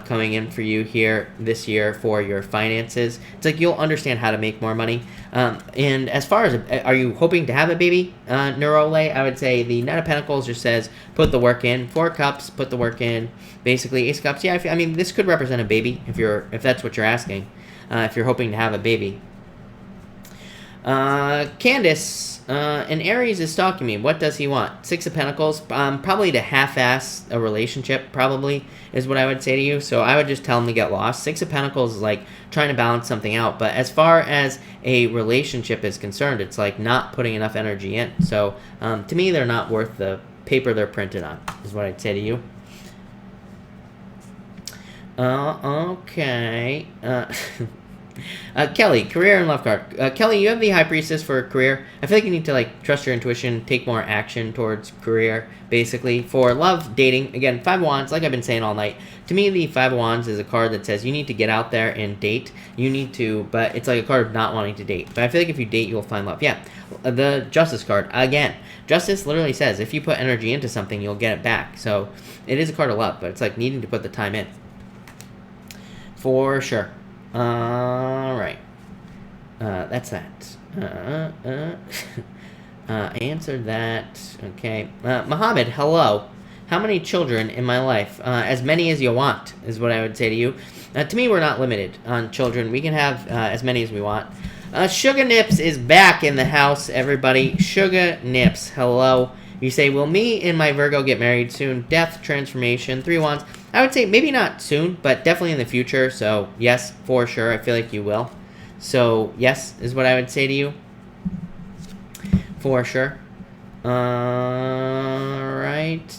coming in for you here this year for your finances. It's like you'll understand how to make more money. And as far as, are you hoping to have a baby, Neurole? I would say the Knight of Pentacles just says put the work in. Four Cups, put the work in. Basically, Ace of Cups. Yeah, I mean, this could represent a baby if that's what you're asking. If you're hoping to have a baby. Candace, an Aries is stalking me. What does he want? Six of Pentacles. Probably to half-ass a relationship, probably, is what I would say to you. So I would just tell him to get lost. Six of Pentacles is like trying to balance something out. But as far as a relationship is concerned, it's like not putting enough energy in. So to me, they're not worth the paper they're printed on, is what I'd say to you. Okay. Kelly, career and love card. Kelly, you have the High Priestess for career. I feel like you need to like trust your intuition, take more action towards career, basically. For love, dating, again, Five of Wands, like I've been saying all night. To me, the Five of Wands is a card that says you need to get out there and date. You need to, but it's like a card of not wanting to date. But I feel like if you date, you'll find love. Yeah, the Justice card, again. Justice literally says if you put energy into something, you'll get it back. So it is a card of love, but it's like needing to put the time in. For sure. Alright. That's that. I answered that. Okay. Muhammad, hello. How many children in my life? As many as you want, is what I would say to you. To me, we're not limited on children. We can have as many as we want. Sugar Nips is back in the house, everybody. Sugar Nips, hello. You say, will me and my Virgo get married soon? Death, transformation, Three Wands. I would say maybe not soon, but definitely in the future. So, yes, for sure. I feel like you will. So, yes, is what I would say to you. For sure. Alright.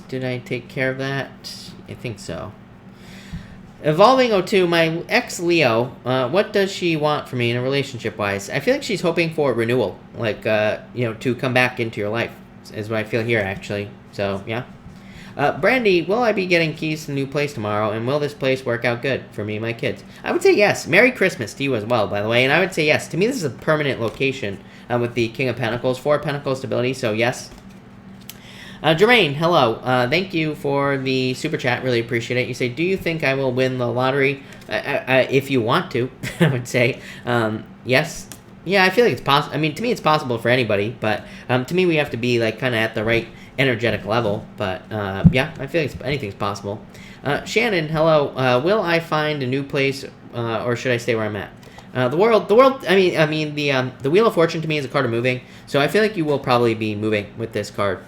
Did I take care of that? I think so. Evolving 02, my ex-Leo, what does she want from me in a relationship-wise? I feel like she's hoping for renewal. Like, to come back into your life. Is what I feel here, actually. So, yeah. Brandy, will I be getting keys to the new place tomorrow? And will this place work out good for me and my kids? I would say yes. Merry Christmas to you as well, by the way. And I would say yes. To me, this is a permanent location with the King of Pentacles. Four of Pentacles stability, so yes. Jermaine, hello. Thank you for the super chat. Really appreciate it. You say, do you think I will win the lottery? If you want to, I would say yes. Yeah, I feel like it's possible. I mean, to me, it's possible for anybody, but to me, we have to be like kind of at the right energetic level. But yeah, I feel like anything's possible. Shannon, hello. Will I find a new place, or should I stay where I'm at? The world. I mean, the Wheel of Fortune to me is a card of moving, so I feel like you will probably be moving with this card.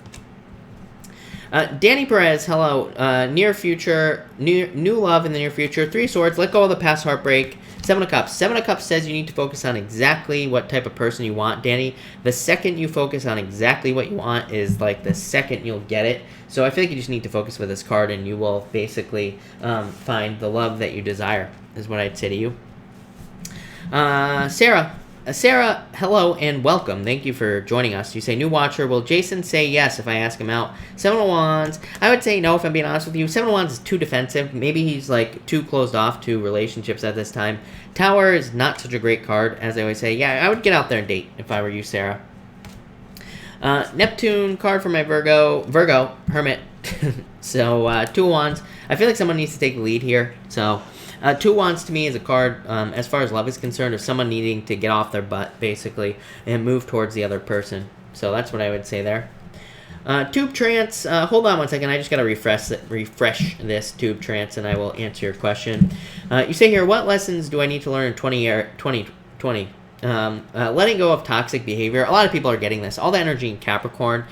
Danny Perez, hello. Near future, new love in the near future. Three of Swords, let go of the past heartbreak. Seven of Cups. Seven of Cups says you need to focus on exactly what type of person you want, Danny. The second you focus on exactly what you want is like the second you'll get it. So I feel like you just need to focus with this card and you will basically find the love that you desire, is what I'd say to you. Sarah, Sarah, hello and welcome. Thank you for joining us. You say, new watcher. Will Jason say yes if I ask him out? Seven of Wands. I would say no if I'm being honest with you. Seven of Wands is too defensive. Maybe he's like too closed off to relationships at this time. Tower is not such a great card, as I always say. Yeah, I would get out there and date if I were you, Sarah. Neptune card for my Virgo, Hermit. So, Two of Wands. I feel like someone needs to take the lead here. So, Two of Wands to me is a card, as far as love is concerned, of someone needing to get off their butt, basically, and move towards the other person. So that's what I would say there. Tube Trance, hold on one second. I just got to refresh this Tube Trance, and I will answer your question. You say here, what lessons do I need to learn in 2020? Letting go of toxic behavior. A lot of people are getting this. All the energy in Capricorn.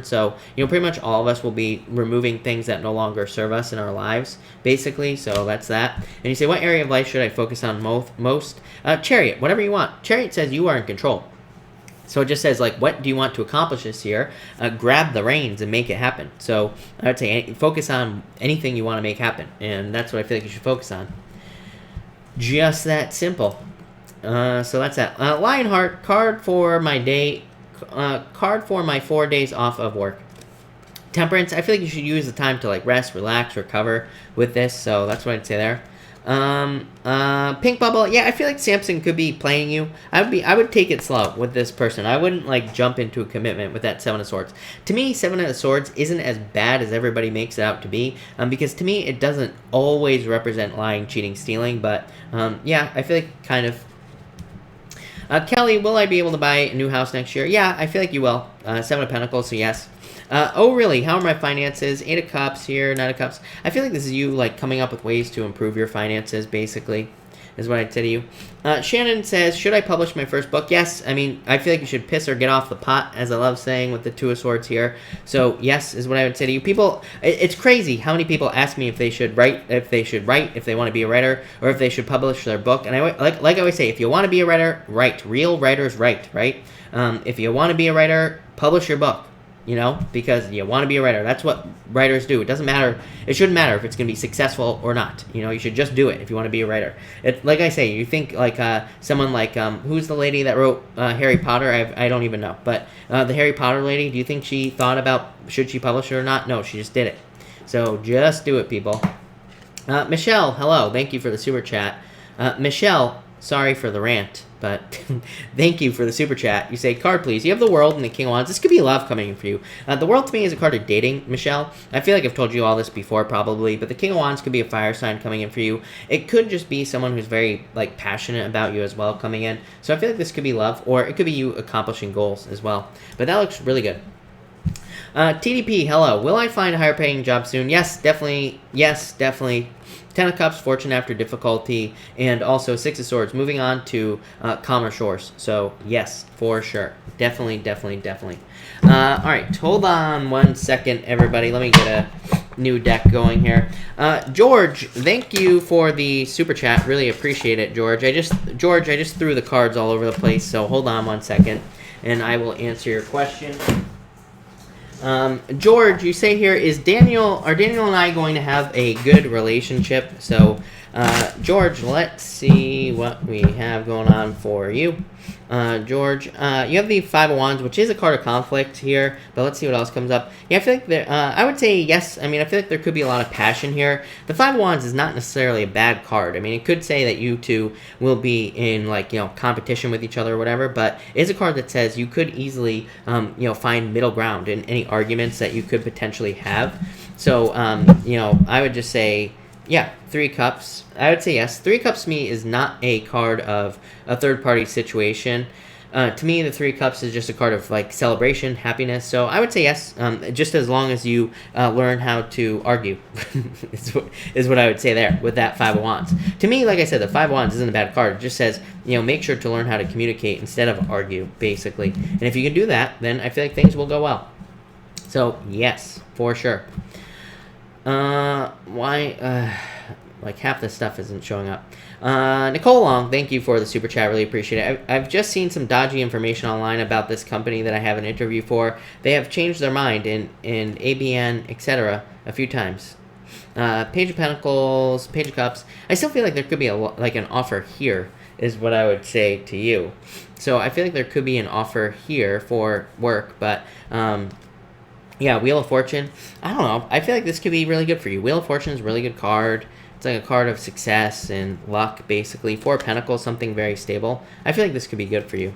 So, pretty much all of us will be removing things that no longer serve us in our lives, basically. So that's that. And you say, what area of life should I focus on most? Chariot, whatever you want. Chariot says you are in control. So it just says, like, what do you want to accomplish this year? Grab the reins and make it happen. So I would say focus on anything you want to make happen. And that's what I feel like you should focus on. Just that simple. So that's that. Lionheart, card for my 4 days off of work. Temperance, I feel like you should use the time to like rest, relax, recover with this. So that's what I'd say there. Pink Bubble, yeah, I feel like Samson could be playing you. I would take it slow with this person. I wouldn't like jump into a commitment with that Seven of Swords. To me, Seven of Swords isn't as bad as everybody makes it out to be. Because to me, it doesn't always represent lying, cheating, stealing. But yeah, I feel like kind of. Kelly, will I be able to buy a new house next year? Yeah, I feel like you will. Seven of Pentacles, so yes. Oh, really? How are my finances? Eight of Cups here, Nine of Cups. I feel like this is you, like, coming up with ways to improve your finances, basically, is what I'd say to you. Shannon says, should I publish my first book? Yes. I mean, I feel like you should piss or get off the pot, as I love saying with the Two of Swords here. So, yes, is what I would say to you. People, it's crazy how many people ask me if they should write, if they want to be a writer, or if they should publish their book. And I like I always say, if you want to be a writer, write. Real writers write, right? If you want to be a writer, publish your book. Because you want to be a writer. That's what writers do. It doesn't matter. It shouldn't matter if it's going to be successful or not. You should just do it if you want to be a writer. Like I say, you think like someone like, who's the lady that wrote Harry Potter? I don't even know. But the Harry Potter lady, do you think she thought about should she publish it or not? No, she just did it. So just do it, people. Michelle, hello. Thank you for the super chat. Michelle, sorry for the rant. But thank you for the super chat. You say, card please. You have the World and the King of Wands. This could be love coming in for you. The World to me is a card of dating, Michelle. I feel like I've told you all this before probably, but the King of Wands could be a fire sign coming in for you. It could just be someone who's very like passionate about you as well coming in. So I feel like this could be love, or it could be you accomplishing goals as well. But that looks really good. TDP, hello. Will I find a higher paying job soon? Yes, definitely. Yes, definitely. Ten of Cups, fortune after difficulty, and also Six of Swords, moving on to calmer shores. So, yes, for sure. Definitely. All right, hold on one second, everybody. Let me get a new deck going here. George, thank you for the super chat. Really appreciate it, George. I just threw the cards all over the place, so hold on one second, and I will answer your question. George, you say here, are Daniel and I going to have a good relationship? So, George, let's see what we have going on for you. George, you have the Five of Wands, which is a card of conflict here, but let's see what else comes up. Yeah, I feel like I would say yes. I mean, I feel like there could be a lot of passion here. The Five of Wands is not necessarily a bad card. I mean, it could say that you two will be in, like, competition with each other or whatever, but it's a card that says you could easily, find middle ground in any arguments that you could potentially have. So, I would just say, yeah, Three Cups. I would say yes. Three Cups to me is not a card of a third-party situation. To me, the Three Cups is just a card of, like, celebration, happiness. So I would say yes, just as long as you learn how to argue, is what I would say there with that Five of Wands. To me, like I said, the Five of Wands isn't a bad card. It just says, make sure to learn how to communicate instead of argue, basically. And if you can do that, then I feel like things will go well. So, yes, for sure. Like half the stuff isn't showing up. Nicole Long, thank you for the super chat. Really appreciate it. I've just seen some dodgy information online about this company that I have an interview for. They have changed their mind in ABN, etc. a few times. Page of Pentacles, Page of Cups. I still feel like there could be an offer here is what I would say to you. So I feel like there could be an offer here for work, but yeah, Wheel of Fortune. I don't know. I feel like this could be really good for you. Wheel of Fortune is a really good card. It's like a card of success and luck, basically. Four of Pentacles, something very stable. I feel like this could be good for you.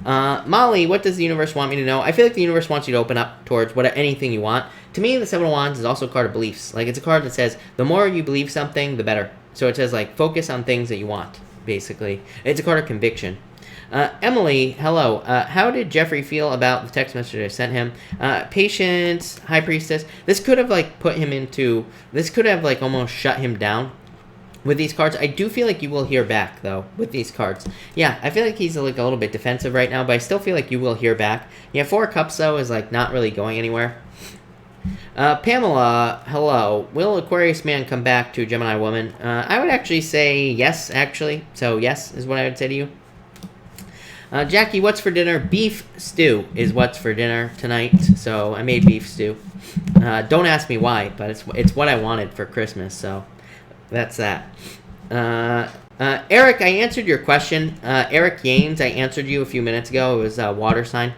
Molly, what does the universe want me to know? I feel like the universe wants you to open up towards anything you want. To me, the Seven of Wands is also a card of beliefs. Like, it's a card that says, the more you believe something, the better. So it says, like, focus on things that you want, basically. It's a card of conviction. Emily, hello. How did Jeffrey feel about the text message I sent him? Patience, High Priestess. This could have, like, this could have, like, almost shut him down. With these cards, I do feel like you will hear back, though, with these cards. Yeah, I feel like he's, like, a little bit defensive right now, but I still feel like you will hear back. Yeah, Four of Cups, though, is, like, not really going anywhere. Pamela, hello. Will Aquarius man come back to Gemini woman? I would actually say yes, actually. So, yes is what I would say to you. Jackie, what's for dinner? Beef stew is what's for dinner tonight. So, I made beef stew. Don't ask me why, but it's what I wanted for Christmas, so... That's that. Eric, I answered your question. Eric Yanes, I answered you a few minutes ago. It was water sign.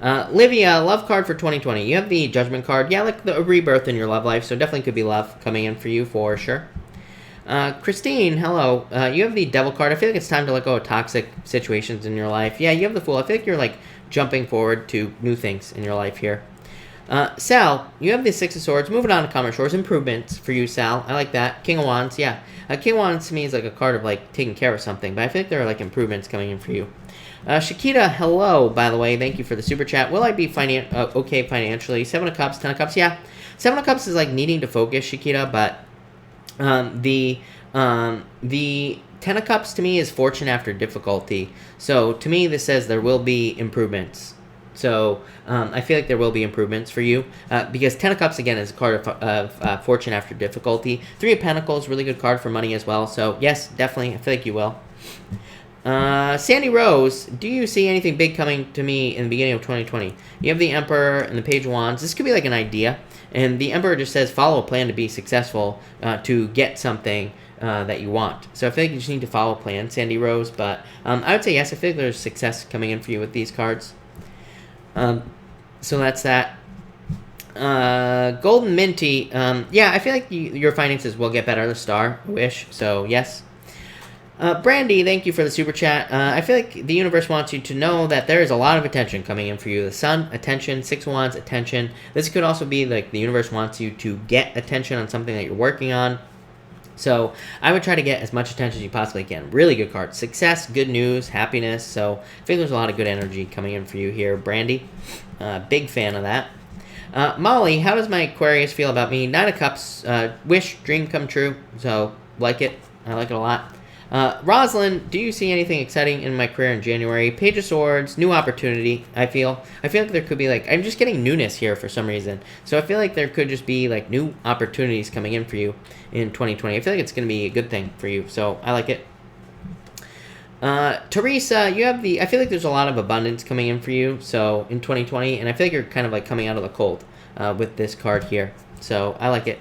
Livia, love card for 2020. You have the Judgment card. Yeah, like the rebirth in your love life, so definitely could be love coming in for you for sure. Christine, hello. You have the Devil card. I feel like it's time to let go of toxic situations in your life. Yeah, you have the Fool. I feel like you're like jumping forward to new things in your life here. Sal, you have the Six of Swords. Moving on to Common Shores. Improvements for you, Sal. I like that. King of Wands, yeah. King of Wands to me is like a card of like taking care of something, but I feel like there are like improvements coming in for you. Shakita, hello, by the way. Thank you for the super chat. Will I be okay financially? Seven of Cups, Ten of Cups, yeah. Seven of Cups is like needing to focus, Shakita, but the Ten of Cups to me is fortune after difficulty. So to me, this says there will be improvements. So I feel like there will be improvements for you because Ten of Cups, again, is a card of fortune after difficulty. Three of Pentacles, really good card for money as well. So, yes, definitely. I feel like you will. Sandy Rose, do you see anything big coming to me in the beginning of 2020? You have the Emperor and the Page of Wands. This could be like an idea. And the Emperor just says follow a plan to be successful to get something that you want. So I feel like you just need to follow a plan, Sandy Rose. But I would say yes, I feel like there's success coming in for you with these cards. So that's that. Golden Minty. Yeah, I feel like your finances will get better. The Star, Wish. So, yes. Brandy, thank you for the super chat. I feel like the universe wants you to know that there is a lot of attention coming in for you. The Sun, attention. Six of Wands, attention. This could also be like the universe wants you to get attention on something that you're working on. So I would try to get as much attention as you possibly can. Really good card. Success, good news, happiness. So I think there's a lot of good energy coming in for you here, Brandy. Big fan of that. Molly, how does my Aquarius feel about me? Nine of Cups, wish, dream come true. So like it. I like it a lot. Rosalind, do you see anything exciting in my career in January? Page of Swords, new opportunity, I feel like there could be like, I'm just getting newness here for some reason. So I feel like there could just be like new opportunities coming in for you in 2020. I feel like it's going to be a good thing for you. So I like it. Teresa, you have I feel like there's a lot of abundance coming in for you. So in 2020, and I feel like you're kind of like coming out of the cold, with this card here. So I like it.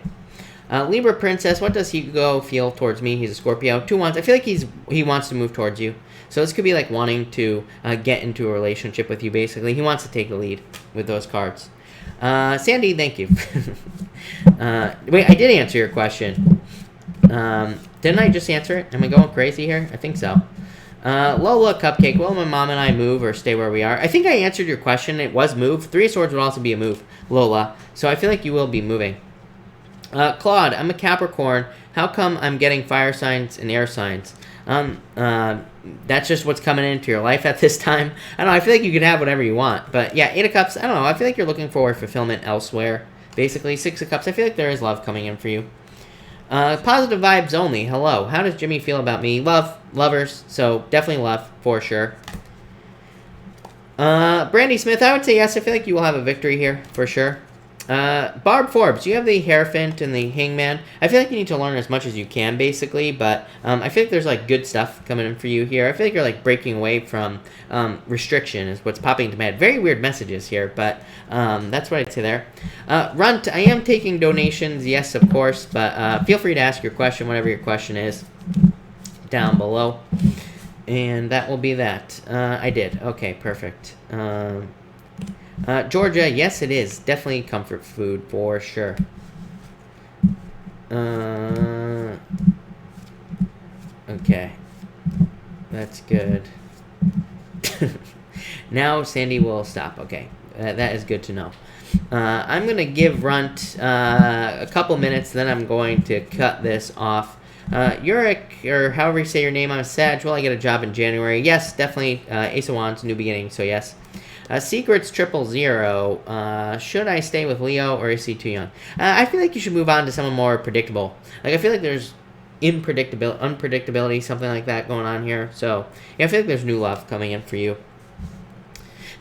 Libra Princess, what does Hugo feel towards me? He's a Scorpio. 2 Wands. I feel like he wants to move towards you. So this could be like wanting to get into a relationship with you, basically. He wants to take the lead with those cards. Sandy, thank you. Wait, I did answer your question. Didn't I just answer it? Am I going crazy here? I think so. Lola Cupcake, will my mom and I move or stay where we are? I think I answered your question. It was move. 3 of Swords would also be a move, Lola. So I feel like you will be moving. Claude, I'm a Capricorn. How come I'm getting fire signs and air signs? That's just what's coming into your life at this time. I don't know. I feel like you can have whatever you want. But yeah, 8 of Cups, I don't know. I feel like you're looking for fulfillment elsewhere. Basically, 6 of Cups, I feel like there is love coming in for you. Positive vibes only. Hello. How does Jimmy feel about me? Love. Lovers. So definitely love for sure. Brandy Smith, I would say yes. I feel like you will have a victory here for sure. Barb Forbes, you have the Hierophant and the Hangman. I feel like you need to learn as much as you can, basically, but I feel like there's, like, good stuff coming in for you here. I feel like you're, like, breaking away from restriction is what's popping into my head. Very weird messages here, but that's what I'd say there. Runt, I am taking donations, yes, of course, but feel free to ask your question, whatever your question is. down below. And that will be that. I did. Okay, perfect. Georgia, yes, it is. Definitely comfort food for sure. Okay. That's good. Now Sandy will stop. Okay. That is good to know. I'm going to give Runt a couple minutes, then I'm going to cut this off. Yurik, or however you say your name, I'm a Sag. Will I get a job in January? Yes, definitely. Ace of Wands, new beginning, so yes. Secrets 000. Should I stay with Leo, or is he too young? I feel like you should move on to someone more predictable. Like, I feel like there's unpredictability, something like that going on here. So, yeah, I feel like there's new love coming in for you.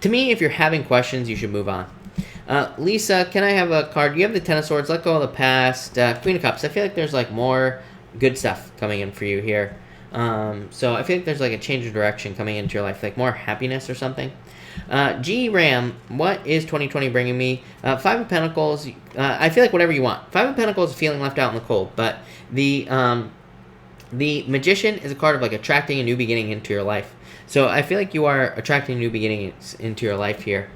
To me, if you're having questions, you should move on. Lisa, can I have a card? You have the Ten of Swords. Let go of the past. Queen of Cups. I feel like there's, like, more good stuff coming in for you here. So I feel like there's, like, a change of direction coming into your life. Like, more happiness or something. G Ram, what is 2020 bringing me? Five of Pentacles. I feel like whatever you want. Five of Pentacles is feeling left out in the cold. But the Magician is a card of, like, attracting a new beginning into your life. So I feel like you are attracting new beginnings into your life here.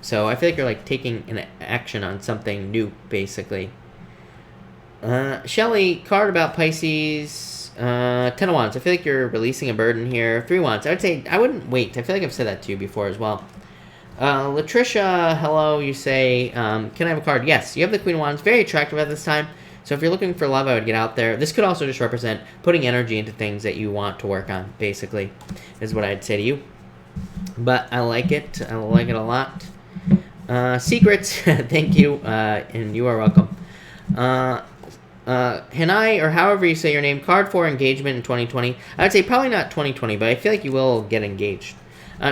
So I feel like you're, like, taking an action on something new, basically. Shelly, card about Pisces. Ten of Wands. I feel like you're releasing a burden here. 3 Wands. I would say I wouldn't wait. I feel like I've said that to you before as well. Latricia, hello. You say, can I have a card? Yes. You have the Queen of Wands. Very attractive at this time. So if you're looking for love, I would get out there. This could also just represent putting energy into things that you want to work on, basically, is what I'd say to you. But I like it. I like it a lot. Secrets, thank you, and you are welcome. Hanai, or however you say your name, card for engagement in 2020. I would say probably not 2020, but I feel like you will get engaged.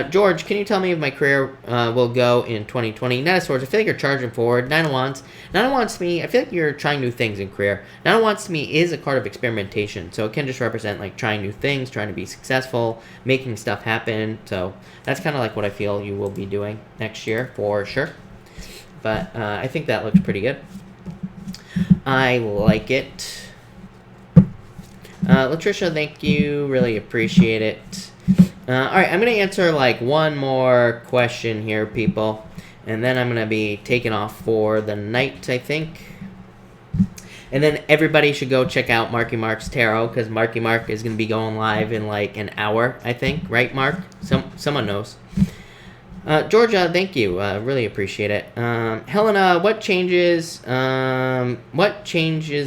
George, can you tell me if my career will go in 2020? Knight of Swords, I feel like you're charging forward. 9 of Wands. 9 of Wands to me, I feel like you're trying new things in career. 9 of Wands to me is a card of experimentation, so it can just represent, like, trying new things, trying to be successful, making stuff happen. So that's kind of like what I feel you will be doing next year for sure. But I think that looks pretty good. I like it. Latricia, thank you. Really appreciate it. Alright, I'm going to answer, like, one more question here, people. And then I'm going to be taking off for the night, I think. And then everybody should go check out Marky Mark's Tarot, because Marky Mark is going to be going live in, like, an hour, I think. Right, Mark? Someone knows. Georgia, thank you. Really appreciate it. Helena, what changes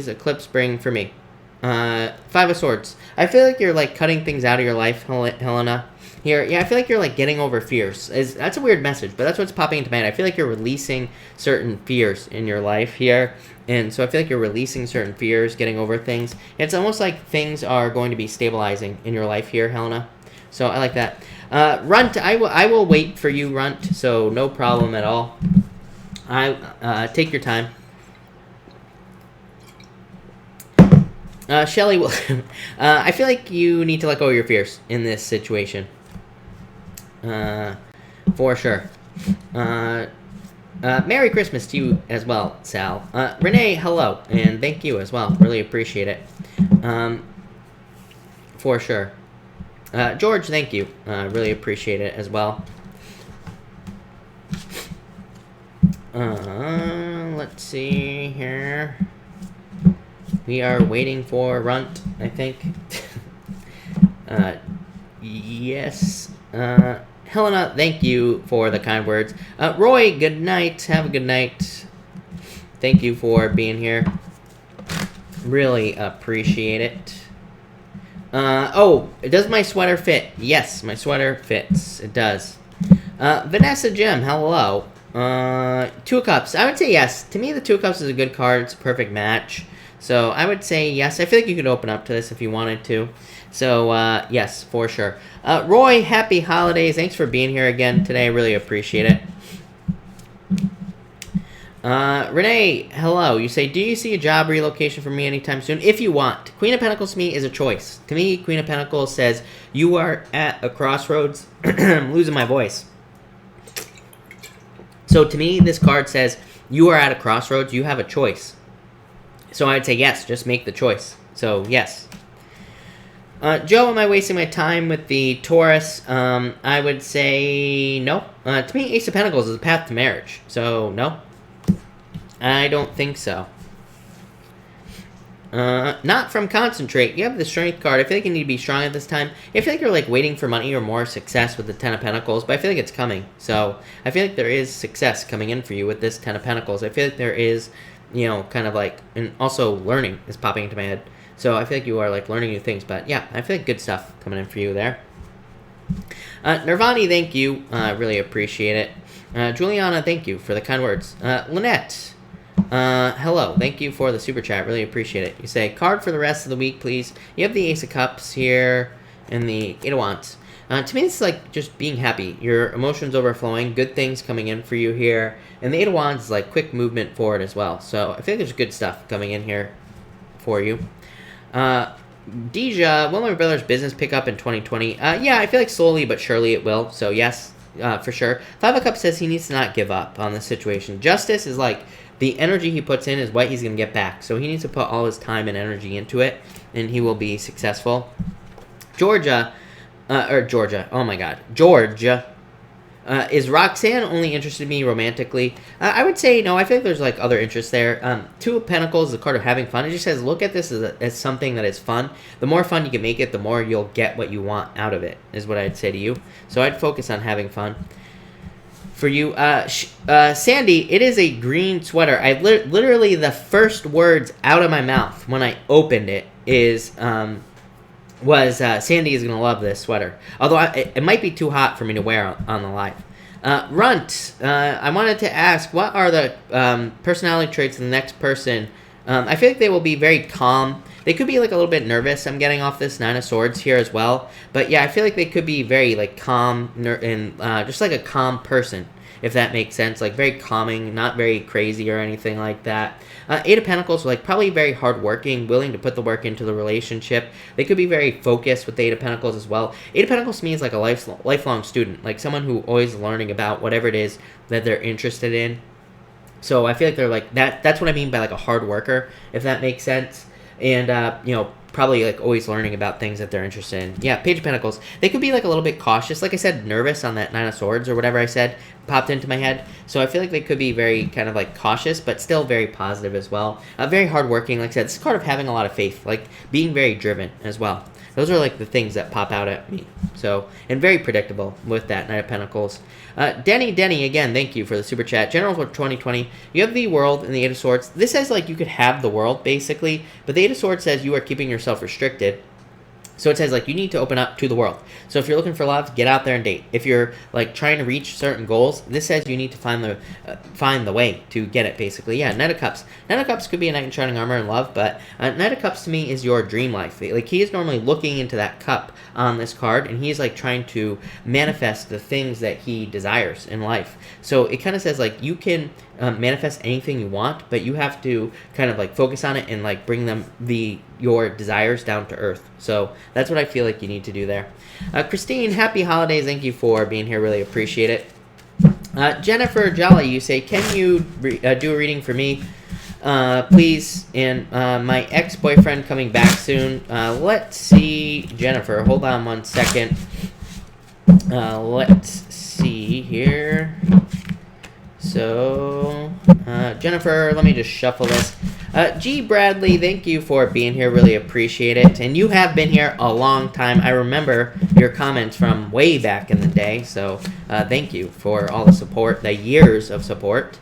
Eclipse bring for me? 5 of Swords. I feel like you're, like, cutting things out of your life, Helena. Here, yeah, I feel like you're, like, getting over fears. That's a weird message, but that's what's popping into my head. I feel like you're releasing certain fears in your life here. And so I feel like you're releasing certain fears, getting over things. It's almost like things are going to be stabilizing in your life here, Helena. So I like that. Runt, I will wait for you, Runt, so no problem at all. Take your time. Shelly, will I feel like you need to let go of your fears in this situation. For sure. Merry Christmas to you as well, Sal. Renee, hello, and thank you as well. Really appreciate it. For sure. George, thank you. Really appreciate it as well. Let's see here. We are waiting for Runt, I think. Yes. Helena, thank you for the kind words. Roy, good night. Have a good night. Thank you for being here. Really appreciate it. Oh, does my sweater fit? Yes, my sweater fits. It does. Vanessa Gem, hello. 2 of Cups. I would say yes. To me, the 2 of Cups is a good card. It's a perfect match. So I would say yes. I feel like you could open up to this if you wanted to. So, yes, for sure. Roy, happy holidays. Thanks for being here again today. I really appreciate it. Renee, hello. You say, do you see a job relocation for me anytime soon? If you want. Queen of Pentacles to me is a choice. To me, Queen of Pentacles says, you are at a crossroads. I'm losing my voice. So to me, this card says, you are at a crossroads. You have a choice. So I'd say yes, just make the choice. So, yes. Joe, am I wasting my time with the Taurus? I would say no. To me, Ace of Pentacles is a path to marriage. So, no. I don't think so. Not from Concentrate. You have the Strength card. I feel like you need to be strong at this time. I feel like you're like waiting for money or more success with the Ten of Pentacles, but I feel like it's coming. So, I feel like there is success coming in for you with this Ten of Pentacles. I feel like there is, you know, kind of like, and also learning is popping into my head. So I feel like you are like learning new things, but yeah, I feel like good stuff coming in for you there. Nirvani, thank you. I really appreciate it. Juliana, thank you for the kind words. Lynette, hello. Thank you for the super chat. Really appreciate it. You say, card for the rest of the week, please. You have the Ace of Cups here and the Eight of Wands. To me, it's like just being happy. Your emotions overflowing, good things coming in for you here. And the Eight of Wands is like quick movement forward as well. So I feel like there's good stuff coming in here for you. Deja, will my brother's business pick up in 2020? Yeah, I feel like slowly but surely it will. So yes, for sure. Five of Cups says he needs to not give up on this situation. Justice is like the energy he puts in is what he's going to get back. So he needs to put all his time and energy into it, and he will be successful. Georgia, oh my God, Georgia. Is Roxanne only interested in me romantically? I would say no. I think there's like other interests there. Two of Pentacles is a card of having fun. It just says look at this as something that is fun. The more fun you can make it, the more you'll get what you want out of it, is what I'd say to you. So I'd focus on having fun. For you, Sandy, it is a green sweater. I literally, the first words out of my mouth when I opened it is... Sandy is going to love this sweater. Although it might be too hot for me to wear on the live. Runt, I wanted to ask, what are the personality traits of the next person? I feel like they will be very calm. They could be like a little bit nervous. I'm getting off this Nine of Swords here as well. But yeah, I feel like they could be very like calm and just like a calm person, if that makes sense. Like very calming, not very crazy or anything like that. Eight of Pentacles, like probably very hardworking, willing to put the work into the relationship. They could be very focused with the Eight of Pentacles as well. Eight of Pentacles to me is like a lifelong student, like someone who always learning about whatever it is that they're interested in. So I feel like they're like that. That's what I mean by like a hard worker, if that makes sense. And you know, probably like always learning about things that they're interested in. Yeah, Page of Pentacles. They could be like a little bit cautious, like I said, nervous on that Nine of Swords or whatever I said popped into my head. So I feel like they could be very kind of like cautious, but still very positive as well. Very hardworking, like I said. It's part of having a lot of faith, like being very driven as well. Those are like the things that pop out at me. So, and very predictable with that Knight of Pentacles. Denny, again, thank you for the super chat. General for 2020, you have the World and the Eight of Swords. This says like you could have the world, basically, but the Eight of Swords says you are keeping yourself restricted. So it says, like, you need to open up to the world. So if you're looking for love, get out there and date. If you're, like, trying to reach certain goals, this says you need to find the way to get it, basically. Yeah, Knight of Cups. Knight of Cups could be a knight in shining armor and love, but Knight of Cups to me is your dream life. Like, he is normally looking into that cup on this card, and he's, like, trying to manifest the things that he desires in life. So it kind of says, like, you can manifest anything you want, but you have to kind of, like, focus on it and, like, bring your desires down to earth. So that's what I feel like you need to do there. Christine, happy holidays. Thank you for being here. Really appreciate it. Jennifer Jolly, you say, can you do a reading for me, please? And my ex-boyfriend coming back soon. Let's see, Jennifer. Hold on one second. Let's see here. So, Jennifer, let me just shuffle this. G. Bradley, thank you for being here. Really appreciate it. And you have been here a long time. I remember your comments from way back in the day. So, thank you for all the support, the years of support.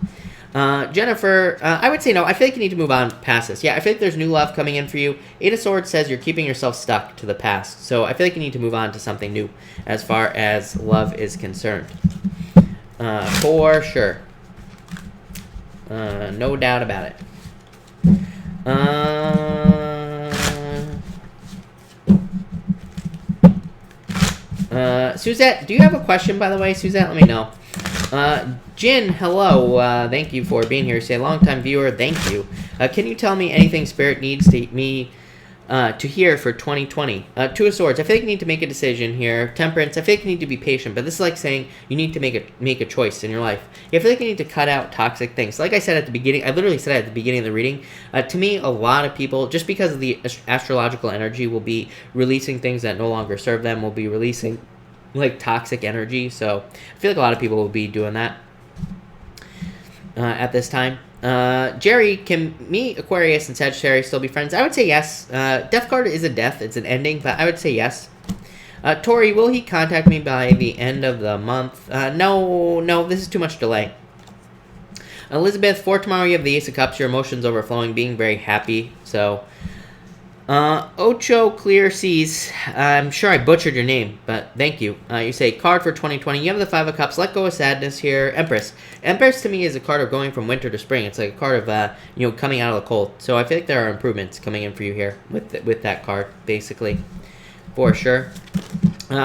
Jennifer, I would say no. I feel like you need to move on past this. Yeah, I feel like there's new love coming in for you. Eight of Swords says you're keeping yourself stuck to the past. So, I feel like you need to move on to something new as far as love is concerned. For sure. No doubt about it. Suzette, do you have a question, by the way? Suzette, let me know. Jin, hello. Thank you for being here. Say, long-time viewer, thank you. Can you tell me anything Spirit needs me to here for 2020. Two of Swords. I feel like you need to make a decision here. Temperance. I feel like you need to be patient, but this is like saying you need to make a choice in your life. I feel like you need to cut out toxic things. Like I said at the beginning, I literally said at the beginning of the reading, to me, a lot of people, just because of the astrological energy, will be releasing things that no longer serve them, will be releasing like toxic energy. So I feel like a lot of people will be doing that at this time. Jerry, can me, Aquarius, and Sagittarius still be friends? I would say yes. Death card is a death. It's an ending, but I would say yes. Tori, will he contact me by the end of the month? No, this is too much delay. Elizabeth, for tomorrow you have the Ace of Cups, your emotions overflowing, being very happy. So, Ocho Clear Seas, I'm sure I butchered your name, but thank you. You say, card for 2020, you have the Five of Cups, let go of sadness here. Empress. Empress to me is a card of going from winter to spring. It's like a card of, coming out of the cold. So I feel like there are improvements coming in for you here with that card, basically, for sure.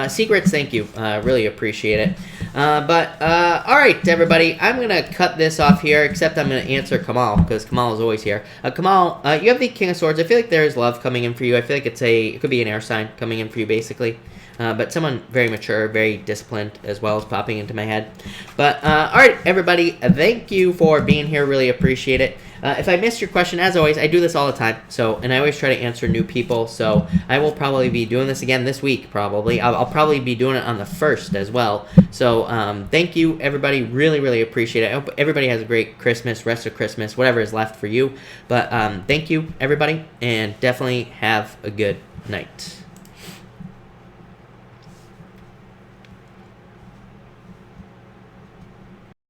Secrets, thank you. Really appreciate it. All right, everybody. I'm going to cut this off here, except I'm going to answer Kamal, because Kamal is always here. Kamal, you have the King of Swords. I feel like there is love coming in for you. I feel like it could be an air sign coming in for you, basically. But someone very mature, very disciplined as well is popping into my head. But, all right, everybody, thank you for being here. Really appreciate it. If I missed your question, as always, I do this all the time. And I always try to answer new people. So I will probably be doing this again this week, probably. I'll probably be doing it on the 1st as well. So thank you, everybody. Really, really appreciate it. I hope everybody has a great Christmas, rest of Christmas, whatever is left for you. But thank you, everybody, and definitely have a good night.